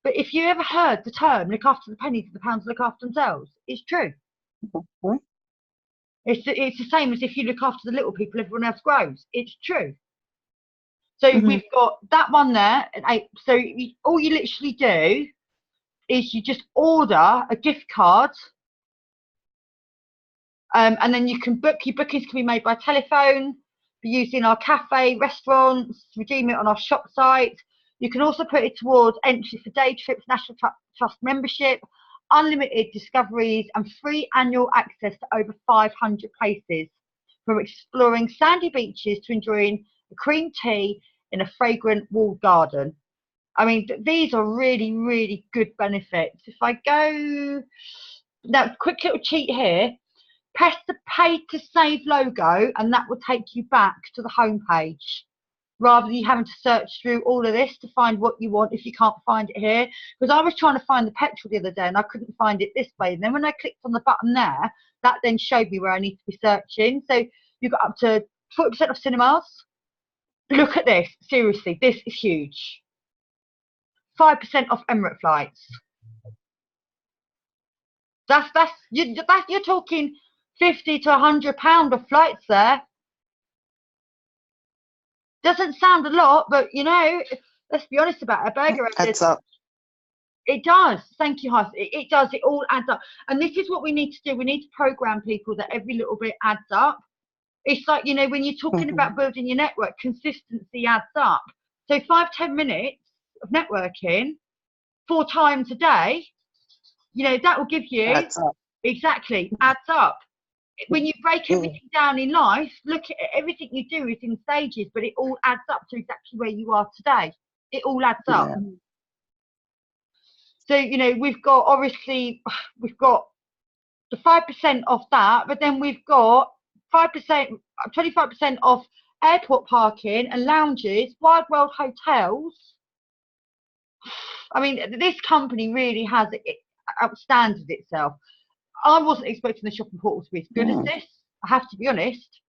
S1: But if you ever heard the term "look after the pennies and the pounds look after themselves," it's true. It's the same as if you look after the little people, everyone else grows. It's true. So we've got that one there at 8. So all you literally do is you just order a gift card, and then you can book. Your bookings can be made by telephone, be used in our cafe, restaurants, redeem it on our shop site. You can also put it towards entry for day trips, National Trust membership, unlimited discoveries, and free annual access to over 500 places, from exploring sandy beaches to enjoying a cream tea in a fragrant walled garden. I mean, these are really, really good benefits. If I go now, quick little cheat here, press the pay to save logo, and that will take you back to the home page, rather than you having to search through all of this to find what you want if you can't find it here. Because I was trying to find the petrol the other day and I couldn't find it this way. And then when I clicked on the button there, that then showed me where I need to be searching. So you've got up to 40% off cinemas. Look at this. Seriously, this is huge. 5% off Emirates flights. You're talking £50 to £100 of flights there. Doesn't sound a lot, but you know, let's be honest about it. A burger
S4: Adds up.
S1: It does. Thank you, Huss. It does. It all adds up. And this is what we need to do. We need to program people that every little bit adds up. It's like, you know, when you're talking about building your network, consistency adds up. So 5-10 minutes of networking 4 times a day, you know, that will give you
S4: Adds up.
S1: exactly adds up. When you break everything down in life, look at it, everything you do is in stages, but it all adds up to exactly where you are today. It all adds up.
S4: Yeah.
S1: So, you know, we've got the 5% off that, but then we've got 5%, 25% off airport parking and lounges, Wide World hotels. I mean, this company really has outstanded itself. I wasn't expecting the shopping portal to be as good as this. I have to be honest,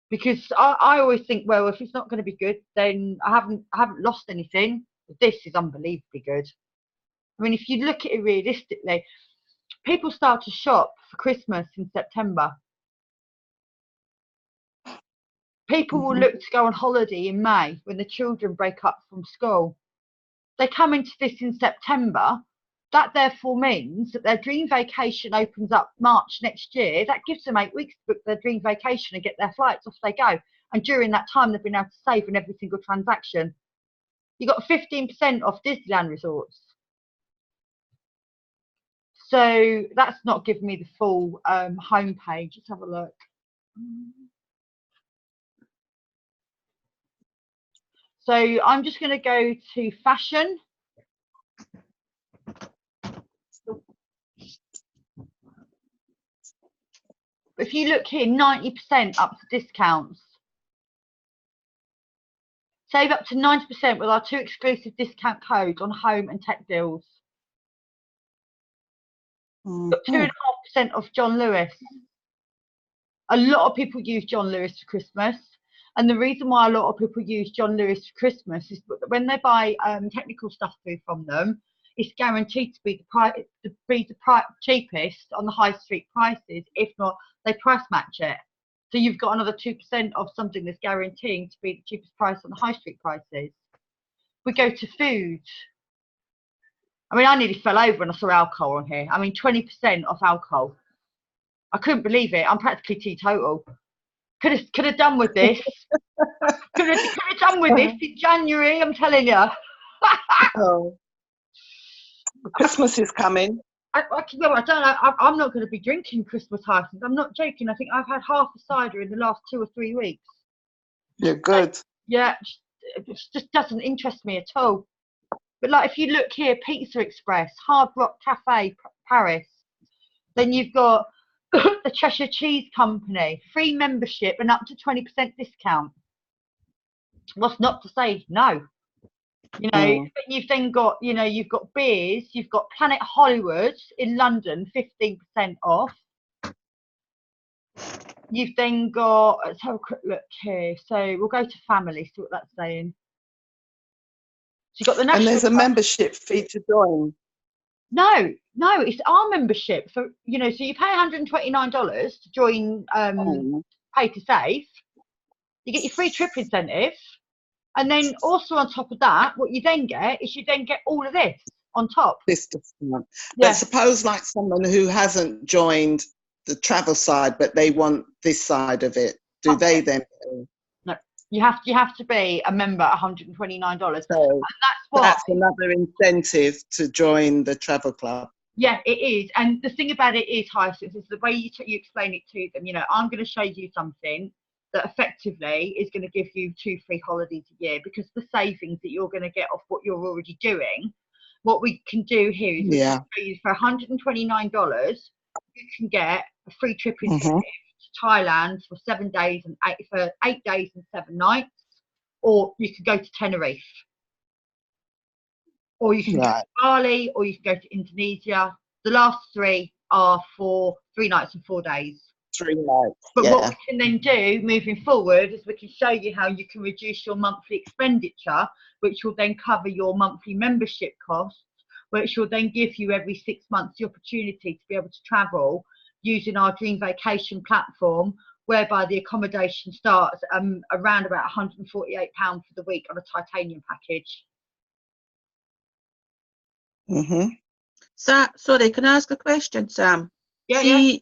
S1: because I always think, well, if it's not going to be good, then I haven't lost anything. But this is unbelievably good. I mean, if you look at it realistically, people start to shop for Christmas in September. People will look to go on holiday in May when the children break up from school. They come into this in September. That therefore means that their dream vacation opens up March next year. That gives them 8 weeks to book their dream vacation and get their flights. Off they go. And during that time, they've been able to save in every single transaction. You got 15% off Disneyland resorts. So that's not giving me the full homepage. Let's have a look. So I'm just going to go to fashion. If you look here, 90% up to discounts. Save up to 90% with our 2 exclusive discount codes on home and tech deals. Got 2.5% off John Lewis. A lot of people use John Lewis for Christmas. And the reason why a lot of people use John Lewis for Christmas is that when they buy technical stuff from them, it's guaranteed to be the cheapest on the high street prices. If not, they price match it. So you've got another 2% of something that's guaranteeing to be the cheapest price on the high street prices. We go to food. I mean, I nearly fell over when I saw alcohol on here. I mean, 20% off alcohol. I couldn't believe it. I'm practically teetotal. Could have done with this. could have done with this in January. I'm telling you.
S4: Oh. Christmas is coming.
S1: I don't know. I'm not going to be drinking Christmas Hyacinth. I'm not joking. I think I've had half a cider in the last 2 or 3 weeks.
S4: You're good.
S1: Yeah, it just doesn't interest me at all. But like, if you look here, Pizza Express, Hard Rock Cafe, Paris. Then you've got the Cheshire Cheese Company, free membership and up to 20% discount. What's not to say no? You know, you've then got, you know, you've got beers, you've got Planet Hollywood in London, 15% off. You've then got, let's have a quick look here. So we'll go to family, see what that's saying. So you've got the National
S4: And there's a
S1: Trust.
S4: membership fee to join.
S1: No, it's our membership. So, you know, so you pay $129 to join Pay to Save. You get your free trip incentive. And then also on top of that, what you then get is you then get all of this on top.
S4: This discount.
S1: Yeah.
S4: But suppose like someone who hasn't joined the travel side, but they want this side of it, do they then?
S1: No, you have to be a member, $129.
S4: So
S1: and that's why.
S4: That's another incentive to join the travel club.
S1: Yeah, it is. And the thing about it is, Hyacinth, is the way you explain it to them. You know, I'm going to show you something that effectively is going to give you 2 free holidays a year, because the savings that you're going to get off what you're already doing. What we can do here is we can show you for $129, you can get a free trip incentive to Thailand for 7 days and 8 days and 7 nights, or you can go to Tenerife, or you can go to Bali, or you can go to Indonesia. The last 3 are for 3 nights and 4 days.
S4: 3 nights.
S1: But what we can then do moving forward is we can show you how you can reduce your monthly expenditure, which will then cover your monthly membership costs, which will then give you every 6 months the opportunity to be able to travel using our Dream Vacation platform, whereby the accommodation starts around about £148 for the week on a titanium package.
S6: Sorry, can I ask a question, Sam?
S1: Yeah.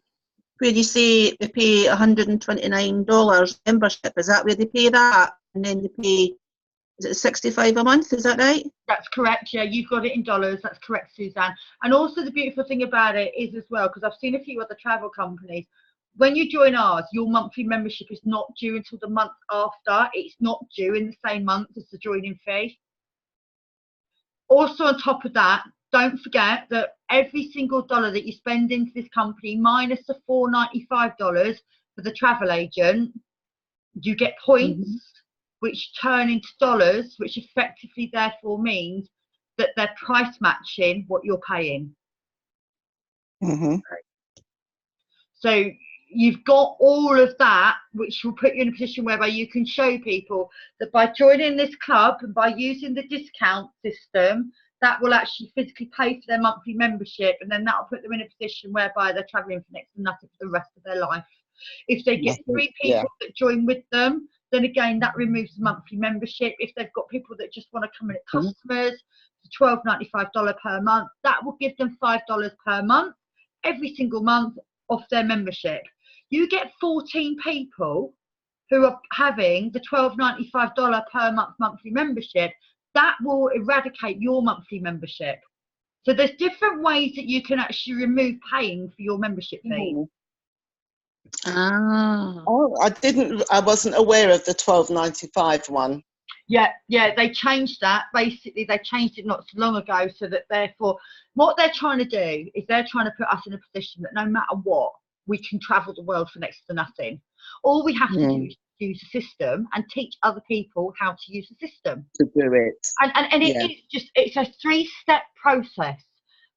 S6: Where you say they pay $129 membership, is that where they pay that? And then they pay, is it $65 a month, is that right?
S1: That's correct, yeah, you've got it in dollars, that's correct, Suzanne. And also the beautiful thing about it is as well, because I've seen a few other travel companies, when you join ours, your monthly membership is not due until the month after. It's not due in the same month as the joining fee. Also on top of that, don't forget that every single dollar that you spend into this company, minus the $4.95 for the travel agent, you get points, which turn into dollars, which effectively therefore means that they're price matching what you're paying. So you've got all of that, which will put you in a position whereby you can show people that by joining this club and by using the discount system, that will actually physically pay for their monthly membership, and then that will put them in a position whereby they're travelling for next to nothing for the rest of their life. If they get 3 people that join with them, then again that removes the monthly membership. If they've got people that just want to come in as customers, $12.95 per month, that will give them $5 per month every single month off their membership. You get 14 people who are having the $12.95 per month monthly membership. That will eradicate your monthly membership. So there's different ways that you can actually remove paying for your membership fee.
S4: Oh, I wasn't aware of the $12.95 one.
S1: Yeah, they changed that. Basically, they changed it not so long ago, so that therefore, what they're trying to do is they're trying to put us in a position that no matter what, we can travel the world for next to nothing. All we have to do is use the system and teach other people how to use the system.
S4: To do it.
S1: And it's a 3-step process.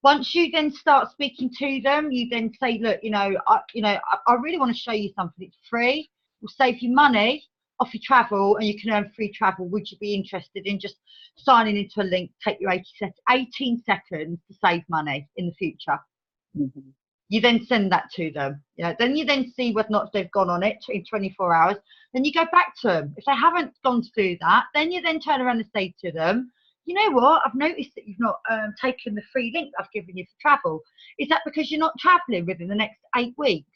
S1: Once you then start speaking to them, you then say, look, I really want to show you something. It's free. We'll save you money off your travel, and you can earn free travel. Would you be interested in just signing into a link? Take you 18 seconds to save money in the future. You then send that to them. Then you then see whether or not they've gone on it in 24 hours. Then you go back to them. If they haven't gone to do that, then you then turn around and say to them, you know what, I've noticed that you've not taken the free link I've given you for travel. Is that because you're not travelling within the next 8 weeks?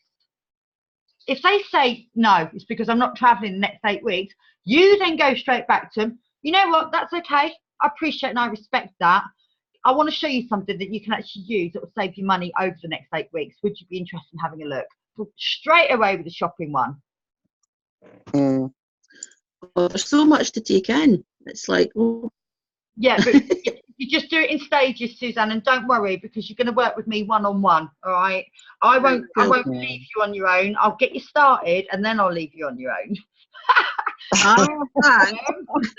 S1: If they say no, it's because I'm not traveling the next 8 weeks, you then go straight back to them. You know what? That's okay. I appreciate and I respect that. I want to show you something that you can actually use that will save you money over the next 8 weeks. Would you be interested in having a look? So straight away with the shopping one.
S4: Mm.
S6: Well, there's so much to take in. It's like, oh,
S1: Yeah, but you just do it in stages, Suzanne, and don't worry because you're going to work with me one-on-one. All right. I won't leave you on your own. I'll get you started and then I'll leave you on your own.
S6: oh, thanks.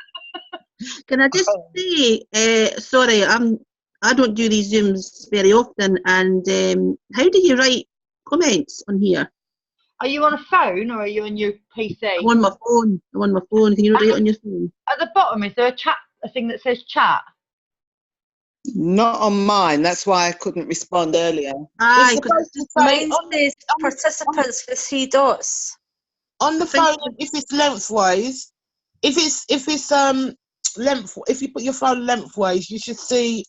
S6: Can I just say, sorry, I don't do these Zooms very often, and how do you write comments on here?
S1: Are you on a phone or are you on your PC?
S6: I'm on my phone. I'm on my phone. Can you write it on your phone?
S1: At the bottom, is there a thing that says chat?
S4: Not on mine. That's why I couldn't respond earlier.
S6: Aye,
S2: It's
S6: 'cause
S2: supposed to say
S5: Mine
S2: on,
S5: says participants with 3 dots.
S2: on the
S6: think-
S2: phone, if it's lengthways, if you put your phone lengthways, you should see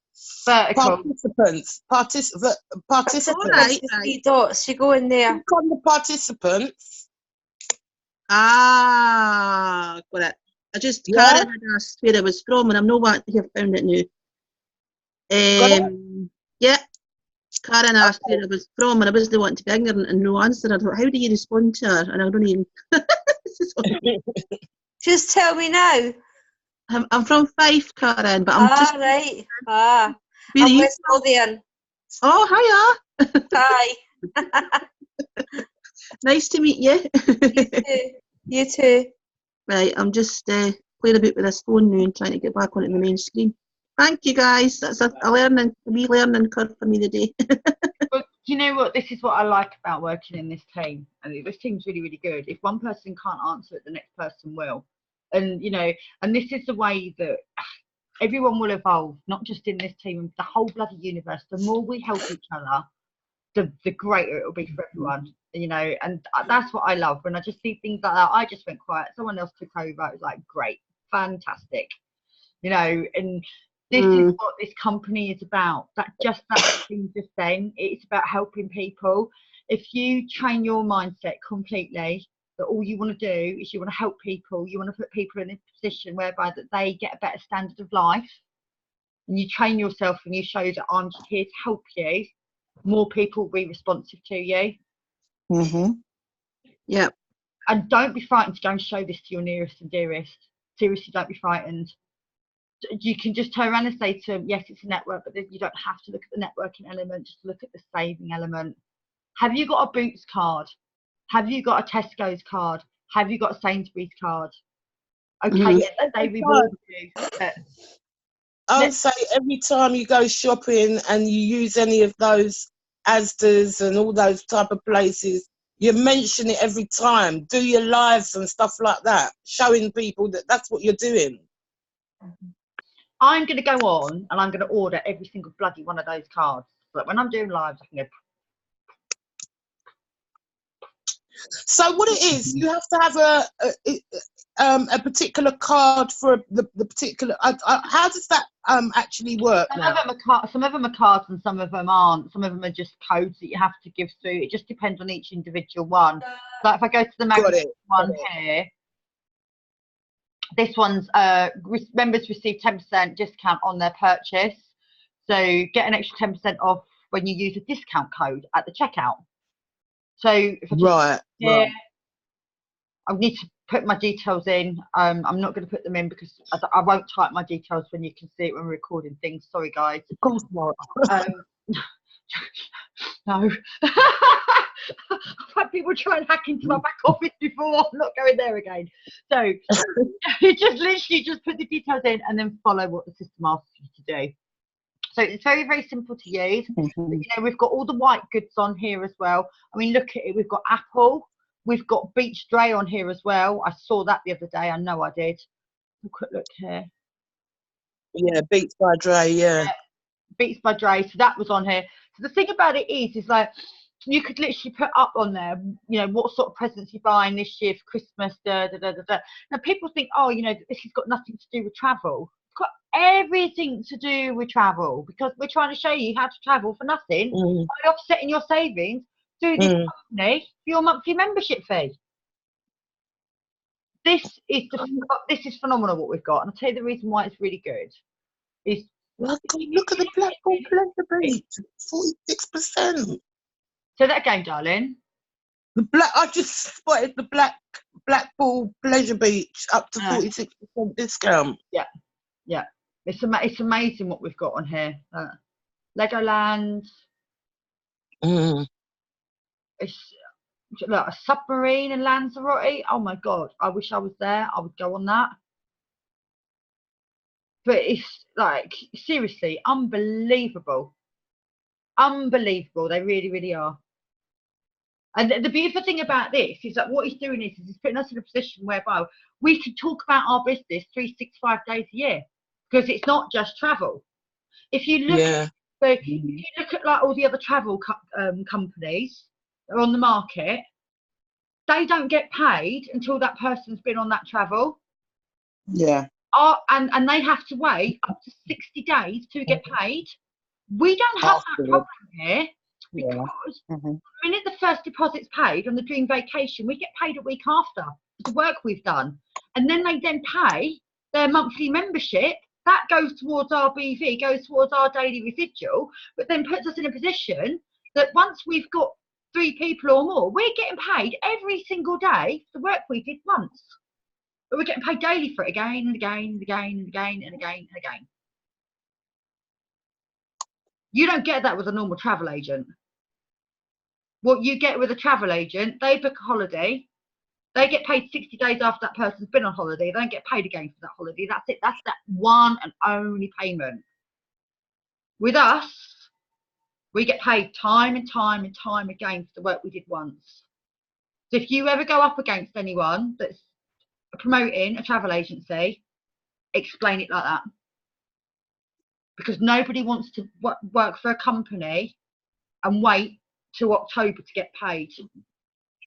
S1: Vertical.
S2: participants. Participants.
S6: Alright,
S5: With
S6: right.
S5: 3 dots. You go in there.
S2: Click on the participants.
S6: Ah, got it.
S2: Yeah.
S6: Karen had asked where it was from, and I'm not wanting to have found it now.
S2: Got it?
S6: Yeah. Karen asked where it was from, and I wasn't wanting to be ignorant and no answer. I thought, how do you respond to her? And I don't even.
S5: Just tell me now.
S6: I'm from Fife, Karen, but I'm just.
S5: Right. Ah.
S6: Where are
S5: I'm
S6: you
S5: West Lothian.
S6: Oh, hiya.
S5: Hi.
S6: Nice to meet you.
S5: You too. You too.
S6: Right, I'm just playing about with this phone now and trying to get back onto the main screen. Thank you, guys. That's a wee learning curve for me today.
S1: But you know what? This is what I like about working in this team. And this team's really, really good. If one person can't answer it, the next person will. And, and this is the way that everyone will evolve, not just in this team, the whole bloody universe. The more we help each other, the greater it will be for everyone. And that's what I love. When I just see things like that, I just went quiet. Someone else took over. It was like, great, fantastic. And this is what this company is about. That thing just then, it's about helping people. If you train your mindset completely that all you want to do is you want to help people, you want to put people in a position whereby that they get a better standard of life, and you train yourself and you show that I'm just here to help you, more people will be responsive to you.
S4: Mm-hmm.
S6: Yeah.
S1: And don't be frightened to go and show this to your nearest and dearest. Seriously, don't be frightened. You can just turn around and say to them, yes, it's a network, but you don't have to look at the networking element, just look at the saving element. Have you got a Boots card? Have you got a Tesco's card? Have you got a Sainsbury's card? Okay, yes, they reward you. But
S2: I would say every time you go shopping and you use any of those Asda's and all those type of places, you mention it every time. Do your lives and stuff like that, showing people that that's what you're doing.
S1: I'm going to go on and I'm going to order every single bloody one of those cards. But when I'm doing lives, I can go.
S2: So what it is, you have to have a particular card for the particular. How does that actually work?
S1: Some of them are cards and some of them aren't. Some of them are just codes that you have to give through. It just depends on each individual one. So if I go to the magazine one here, this one's members receive 10% discount on their purchase. So get an extra 10% off when you use a discount code at the checkout. So if I I need to put my details in. I'm not going to put them in because I won't type my details when you can see it when we're recording things. Sorry, guys.
S2: Of course not.
S1: No. I've had people try and hack into my back office before. I'm not going there again. So you just literally just put the details in and then follow what the system asks you to do. So it's very, very simple to use. But, we've got all the white goods on here as well. I mean, look at it. We've got Apple. We've got Beach Dray on here as well. I saw that the other day. I know I did. A quick look here.
S2: Yeah, Beats by Dre, yeah.
S1: Beats by Dre. So that was on here. So the thing about it is like you could literally put up on there, what sort of presents you're buying this year for Christmas. Now people think, oh, this has got nothing to do with travel. It's got everything to do with travel because we're trying to show you how to travel for nothing by offsetting your savings through this company for your monthly membership fee. This is phenomenal what we've got, and I'll tell you the reason why it's really good. Is
S2: Look at the Blackpool Pleasure Beach, 46%.
S1: Say that again, darling.
S2: I just spotted the Blackpool Pleasure Beach up to 46% discount.
S1: Yeah. It's amazing what we've got on here. Legoland. It's look, a submarine in Lanzarote. Oh my God, I wish I was there. I would go on that. But it's like, seriously, unbelievable. Unbelievable. They really, really are. And the beautiful thing about this is that what he's doing is he's putting us in a position whereby we can talk about our business 365 days a year, because it's not just travel. If you look, if you look at like all the other travel companies that are on the market, they don't get paid until that person's been on that travel.
S4: Yeah.
S1: And they have to wait up to 60 days to get paid. We don't have that problem here, because the minute the first deposit's paid on the Dream Vacation, we get paid a week after the work we've done. And then they then pay their monthly membership. That goes towards our BV, goes towards our daily residual, but then puts us in a position that once we've got 3 people or more, we're getting paid every single day for the work we did once. But we're getting paid daily for it again and again and again and again and again and again. You don't get that with a normal travel agent. What you get with a travel agent, they book a holiday, they get paid 60 days after that person's been on holiday. They don't get paid again for that holiday. That's it. That's that one and only payment. With us, we get paid time and time and time again for the work we did once. So if you ever go up against anyone that's promoting a travel agency, explain it like that. Because nobody wants to work for a company and wait till October to get paid.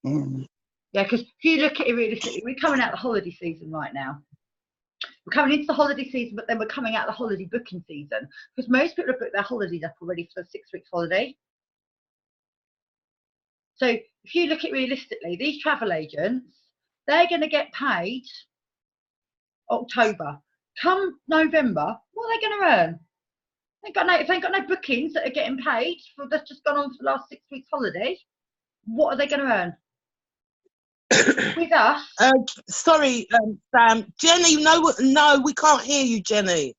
S1: Yeah, because if you look at it realistically, we're coming out of the holiday season right now. We're coming into the holiday season, but then we're coming out of the holiday booking season, because most people have booked their holidays up already for the 6 weeks holiday. So if you look at it realistically, these travel agents, they're going to get paid October. Come November, what are they going to earn? If they've got no bookings that are getting paid for that's just gone on for the last 6 weeks holiday, what are they going to earn? With us.
S2: Sorry, Sam. Jenny, no, we can't hear you, Jenny.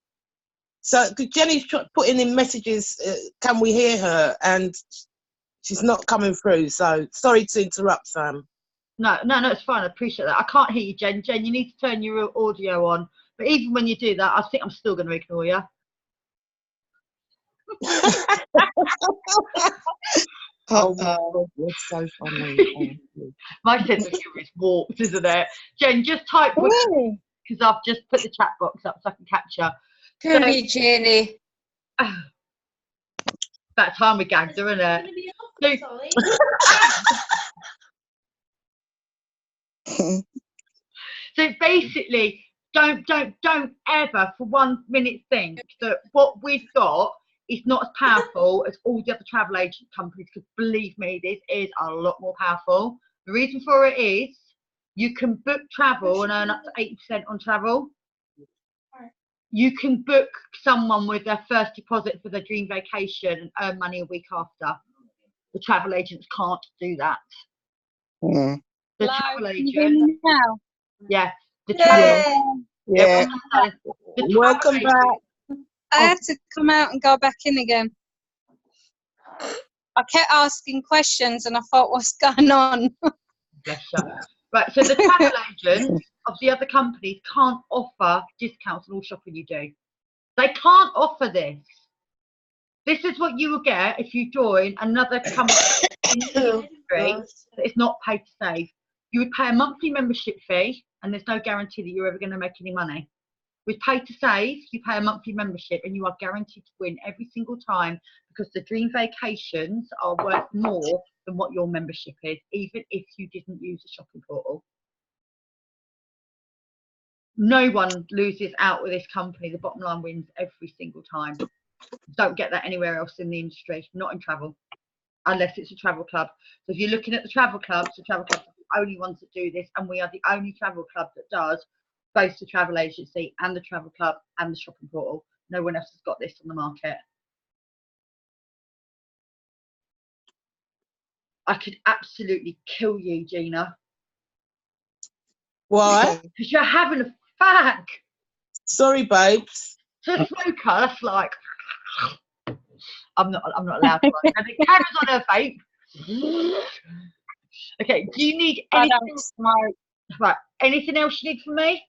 S2: So Jenny's putting in messages. Can we hear her? And she's not coming through. So sorry to interrupt, Sam.
S1: No, it's fine. I appreciate that. I can't hear you, Jen. Jen, you need to turn your audio on. But even when you do that, I think I'm still going to ignore you.
S2: Oh my God, you're so funny.
S1: My sense of humour is warped, isn't it? Jen, just type because I've just put the chat box up so I can catch her.
S5: Poor me, Jenny.
S1: That time we gagged her, isn't it? So basically, don't ever for 1 minute think that what we've got is not as powerful as all the other travel agent companies, because believe me, this is a lot more powerful. The reason for it is you can book travel and earn up to 80% on travel. You can book someone with their first deposit for their dream vacation and earn money a week after. The travel agents can't do that. The travel agent. Yeah. The travel.
S4: Yeah.
S2: Welcome back.
S7: I have to come out and go back in again. I kept asking questions and I thought, what's going on?
S1: Bless her. Right, so the travel agents of the other companies can't offer discounts on all shopping you do. They can't offer this. This is what you will get if you join another company in the industry that is not paid to save. You would pay a monthly membership fee, and there's no guarantee that you're ever going to make any money. With Pay to Save, you pay a monthly membership and you are guaranteed to win every single time, because the dream vacations are worth more than what your membership is, even if you didn't use a shopping portal. No one loses out with this company. The bottom line wins every single time. Don't get that anywhere else in the industry, not in travel. unless it's a travel club. So if you're looking at the travel clubs are the only ones that do this, and we are the only travel club that does both the travel agency and the travel club and the shopping portal. No one else has got this on the market. I could absolutely kill you, Gina.
S2: Why?
S1: Because you're having a fag.
S2: Sorry, babes.
S1: To a smoker, that's like, I'm not allowed to. And the camera's on her vape. Okay, do you need
S7: I
S1: anything?
S7: don't smoke.
S1: Right, anything else you need from me?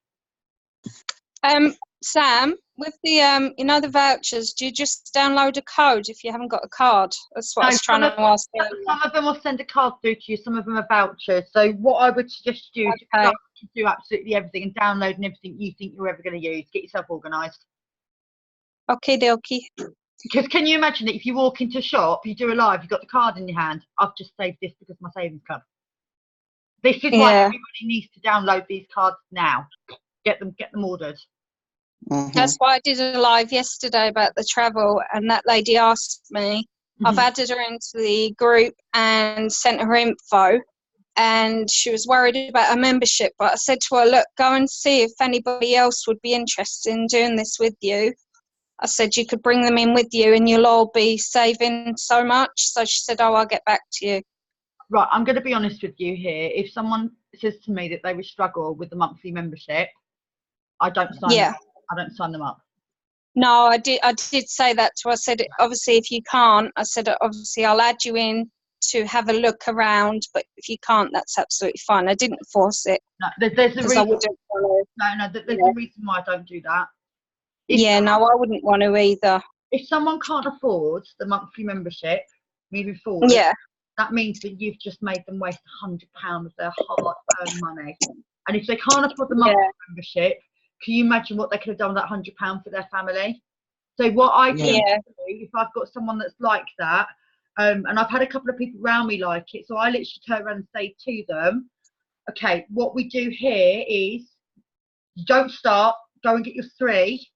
S7: Sam, with the the vouchers, do you just download a code if you haven't got a card? That's what I was trying to ask earlier.
S1: Some of them will send a card through to you, some of them are vouchers. So what I would suggest you do is do absolutely everything and download everything you think you're ever going to use. Get yourself organised.
S7: Okay, dokie.
S1: Because can you imagine that if you walk into a shop, you do a live, you've got the card in your hand. I've just saved this because of my savings club. This is why everybody needs to download these cards now. Get them ordered.
S7: That's why I did a live yesterday about the travel, and that lady asked me. I've added her into the group and sent her info, and she was worried about her membership, but I said to her, look, go and see if anybody else would be interested in doing this with you. I said you could bring them in with you and you'll all be saving so much. So she said, oh, I'll get back to you.
S1: Right, I'm going to be honest with you here. If someone says to me that they would struggle with the monthly membership, I don't sign them up. I don't sign them up.
S7: No, I did say that to her. I said, obviously, if you can't, I said, obviously, I'll add you in to have a look around, but if you can't, that's absolutely fine. I didn't force it.
S1: No, there's a reason. There's a reason why I don't do that.
S7: I wouldn't want to either.
S1: If someone can't afford the monthly membership moving forward, that means that you've just made them waste £100 of their hard-earned money. And if they can't afford the monthly membership, can you imagine what they could have done with that £100 for their family? So what I do, if I've got someone that's like that, and I've had a couple of people around me like it, so I literally turn around and say to them, okay, what we do here is you don't start, go and get your 3.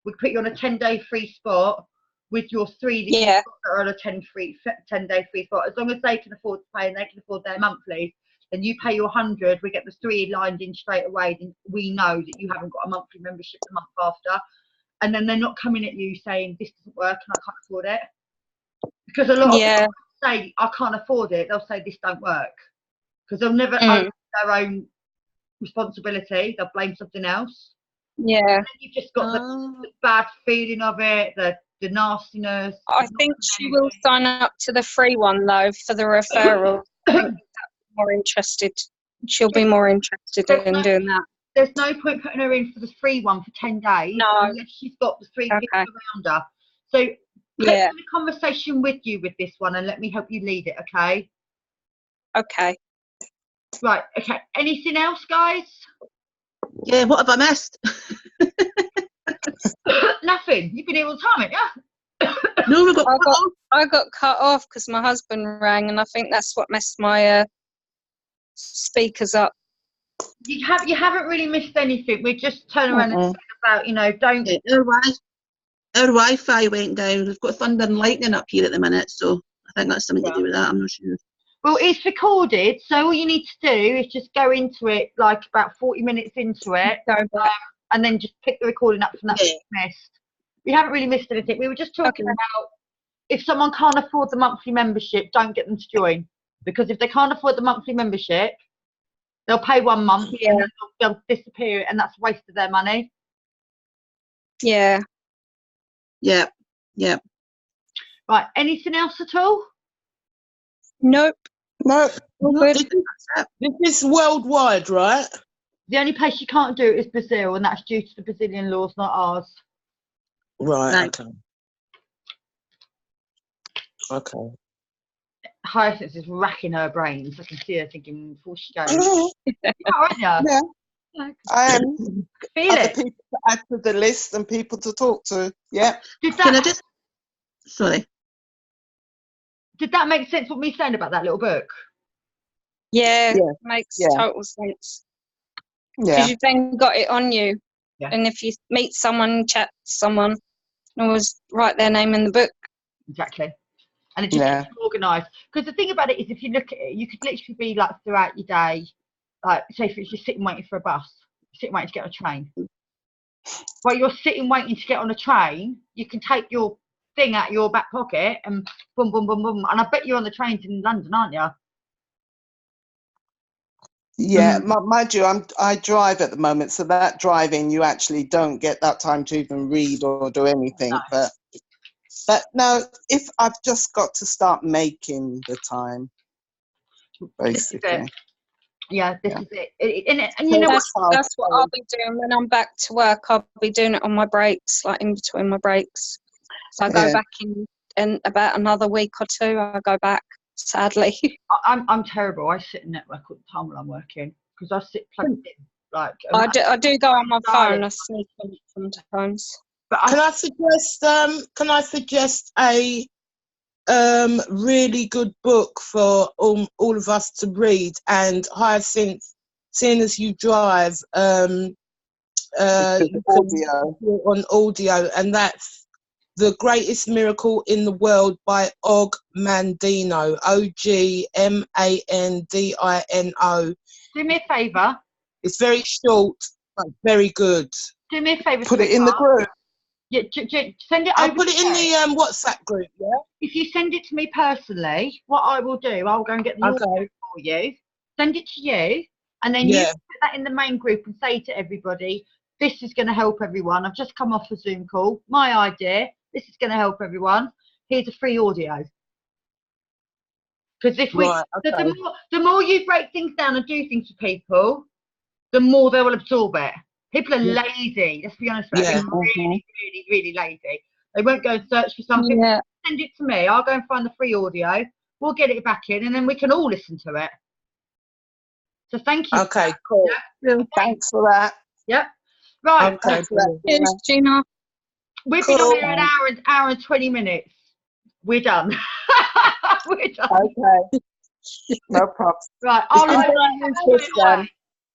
S1: We put you on a 10-day free spot with your 3 that are on a 10-day free spot. As long as they can afford to pay and they can afford their monthly, then you pay your 100, we get the 3 lined in straight away, then we know that you haven't got a monthly membership the month after. And then they're not coming at you saying, this doesn't work and I can't afford it. Because a lot of people say, I can't afford it, they'll say, this don't work. Because they'll never own their own responsibility, they'll blame something else.
S7: Yeah.
S1: And then you've just got the bad feeling of it, the nastiness.
S7: I think she will sign up to the free one though for the referral. I think that's more interested. She'll be more interested in doing that.
S1: There's no point putting her in for the free one for 10 days unless she's got the 3 people around her. So put in a conversation with you with this one and let me help you lead it, okay?
S6: Okay.
S1: Right, okay. Anything else, guys?
S6: Yeah, what have I missed?
S1: Nothing. You've been here all the time, haven't you?
S6: No, we got cut off.
S7: I got cut off because my husband rang, and I think that's what messed my speakers up.
S1: You haven't really missed anything. We just turn around and say about, don't.
S6: Yeah, our Wi-Fi went down. We've got thunder and lightning up here at the minute, so I think that's something to do with that. I'm not sure.
S1: Well, it's recorded, so all you need to do is just go into it, like about 40 minutes into it, and then just pick the recording up from that you missed. We haven't really missed anything. We were just talking about if someone can't afford the monthly membership, don't get them to join. Because if they can't afford the monthly membership, they'll pay 1 month and then they'll disappear, and that's a waste of their money.
S6: Yeah.
S1: Right, anything else at all?
S7: Nope.
S2: No, this is worldwide, right?
S1: The only place you can't do it is Brazil, and that's due to the Brazilian laws, not ours.
S2: Right, okay.
S1: Hyacinth is racking her brains. I can see her thinking before she goes. Aren't you?
S4: Yeah, I am.
S1: Feel
S4: Other
S1: it.
S4: people to add to the list and people to talk to. Yeah.
S6: Can I just... Sorry.
S1: Did that make sense what me saying about that little book?
S7: Yeah. Makes total sense.
S4: Yeah.
S7: Because you've then got it on you.
S1: Yeah.
S7: And if you meet someone, chat to someone, always write their name in the book.
S1: Exactly. and it just
S4: Yeah.
S1: gets organised. Because the thing about it is, if you look at it, you could literally be like throughout your day, like say if it's just sitting waiting for a bus, sitting waiting to get on a train. While you're sitting waiting to get on a train, you can take your thing out of your back pocket and boom, boom, boom, boom. And I bet you're on the trains in London, aren't you?
S4: Yeah, mind you, I drive at the moment, so that driving you actually don't get that time to even read or do anything.
S1: No.
S4: But no, if I've just got to start making the time, basically.
S1: Yeah, this
S4: Yeah.
S1: is it. And you know what?
S7: That's what I'll be doing when I'm back to work. I'll be doing it on my breaks, like in between my breaks. So I go
S4: Yeah.
S7: back in about another week or two. I go back, sadly.
S1: I'm terrible. I sit in network all the time when I'm working because I sit plugged in. Like
S7: I do go on my
S1: Darling.
S7: phone. I sneak on it sometimes.
S1: but
S2: Can I suggest a really good book for all of us to read? And Hyacinth, seeing as you drive, you can
S4: Audio.
S2: do it on audio, and that's The Greatest Miracle in the World by Og Mandino. OGMANDINO.
S1: do me a favour.
S2: It's very short, but very good.
S1: Do me a favour.
S4: Put it in the group.
S1: Yeah, send it
S2: I'll
S1: over.
S2: put it
S1: to
S2: in
S1: me.
S2: the WhatsApp group, yeah?
S1: If you send it to me personally, what I will do, I'll go and get the audio for you. Send it to you, and then you
S2: Yeah.
S1: put that in the main group and say to everybody, "This is going to help everyone. I've just come off a Zoom call. My idea. This is going to help everyone. Here's a free audio." Because if we,
S2: Right, okay.
S1: the more you break things down and do things for people, the more they will absorb it. People are lazy. Let's be honest with you.
S2: Yeah.
S1: They're really, really, really lazy. They won't go and search for something.
S7: Yeah.
S1: Send it to me. I'll go and find the free audio. We'll get it back in, and then we can all listen to it. So thank you.
S2: Okay, cool.
S4: Thanks for that.
S1: Yep. Right.
S2: Okay,
S4: Thanks for that.
S7: Cheers, Gina.
S1: We've been on
S2: Cool.
S1: here an hour and 20 minutes. We're done. We're done.
S4: Okay. No problem.
S1: Right. I'll
S4: been
S1: load
S4: very
S1: this
S4: interesting.
S1: away.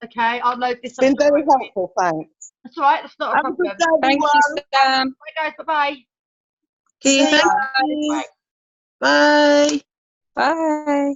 S1: Okay. I'll load this
S4: It's been
S1: up.
S4: very helpful, thanks.
S1: That's all right. That's not a
S2: Have a
S1: problem.
S2: good day,
S7: Thank
S2: everyone.
S7: you, Sam.
S1: Bye, guys. Bye-bye.
S6: Okay,
S2: See
S6: thank
S2: ya.
S6: you. Bye.
S7: Bye.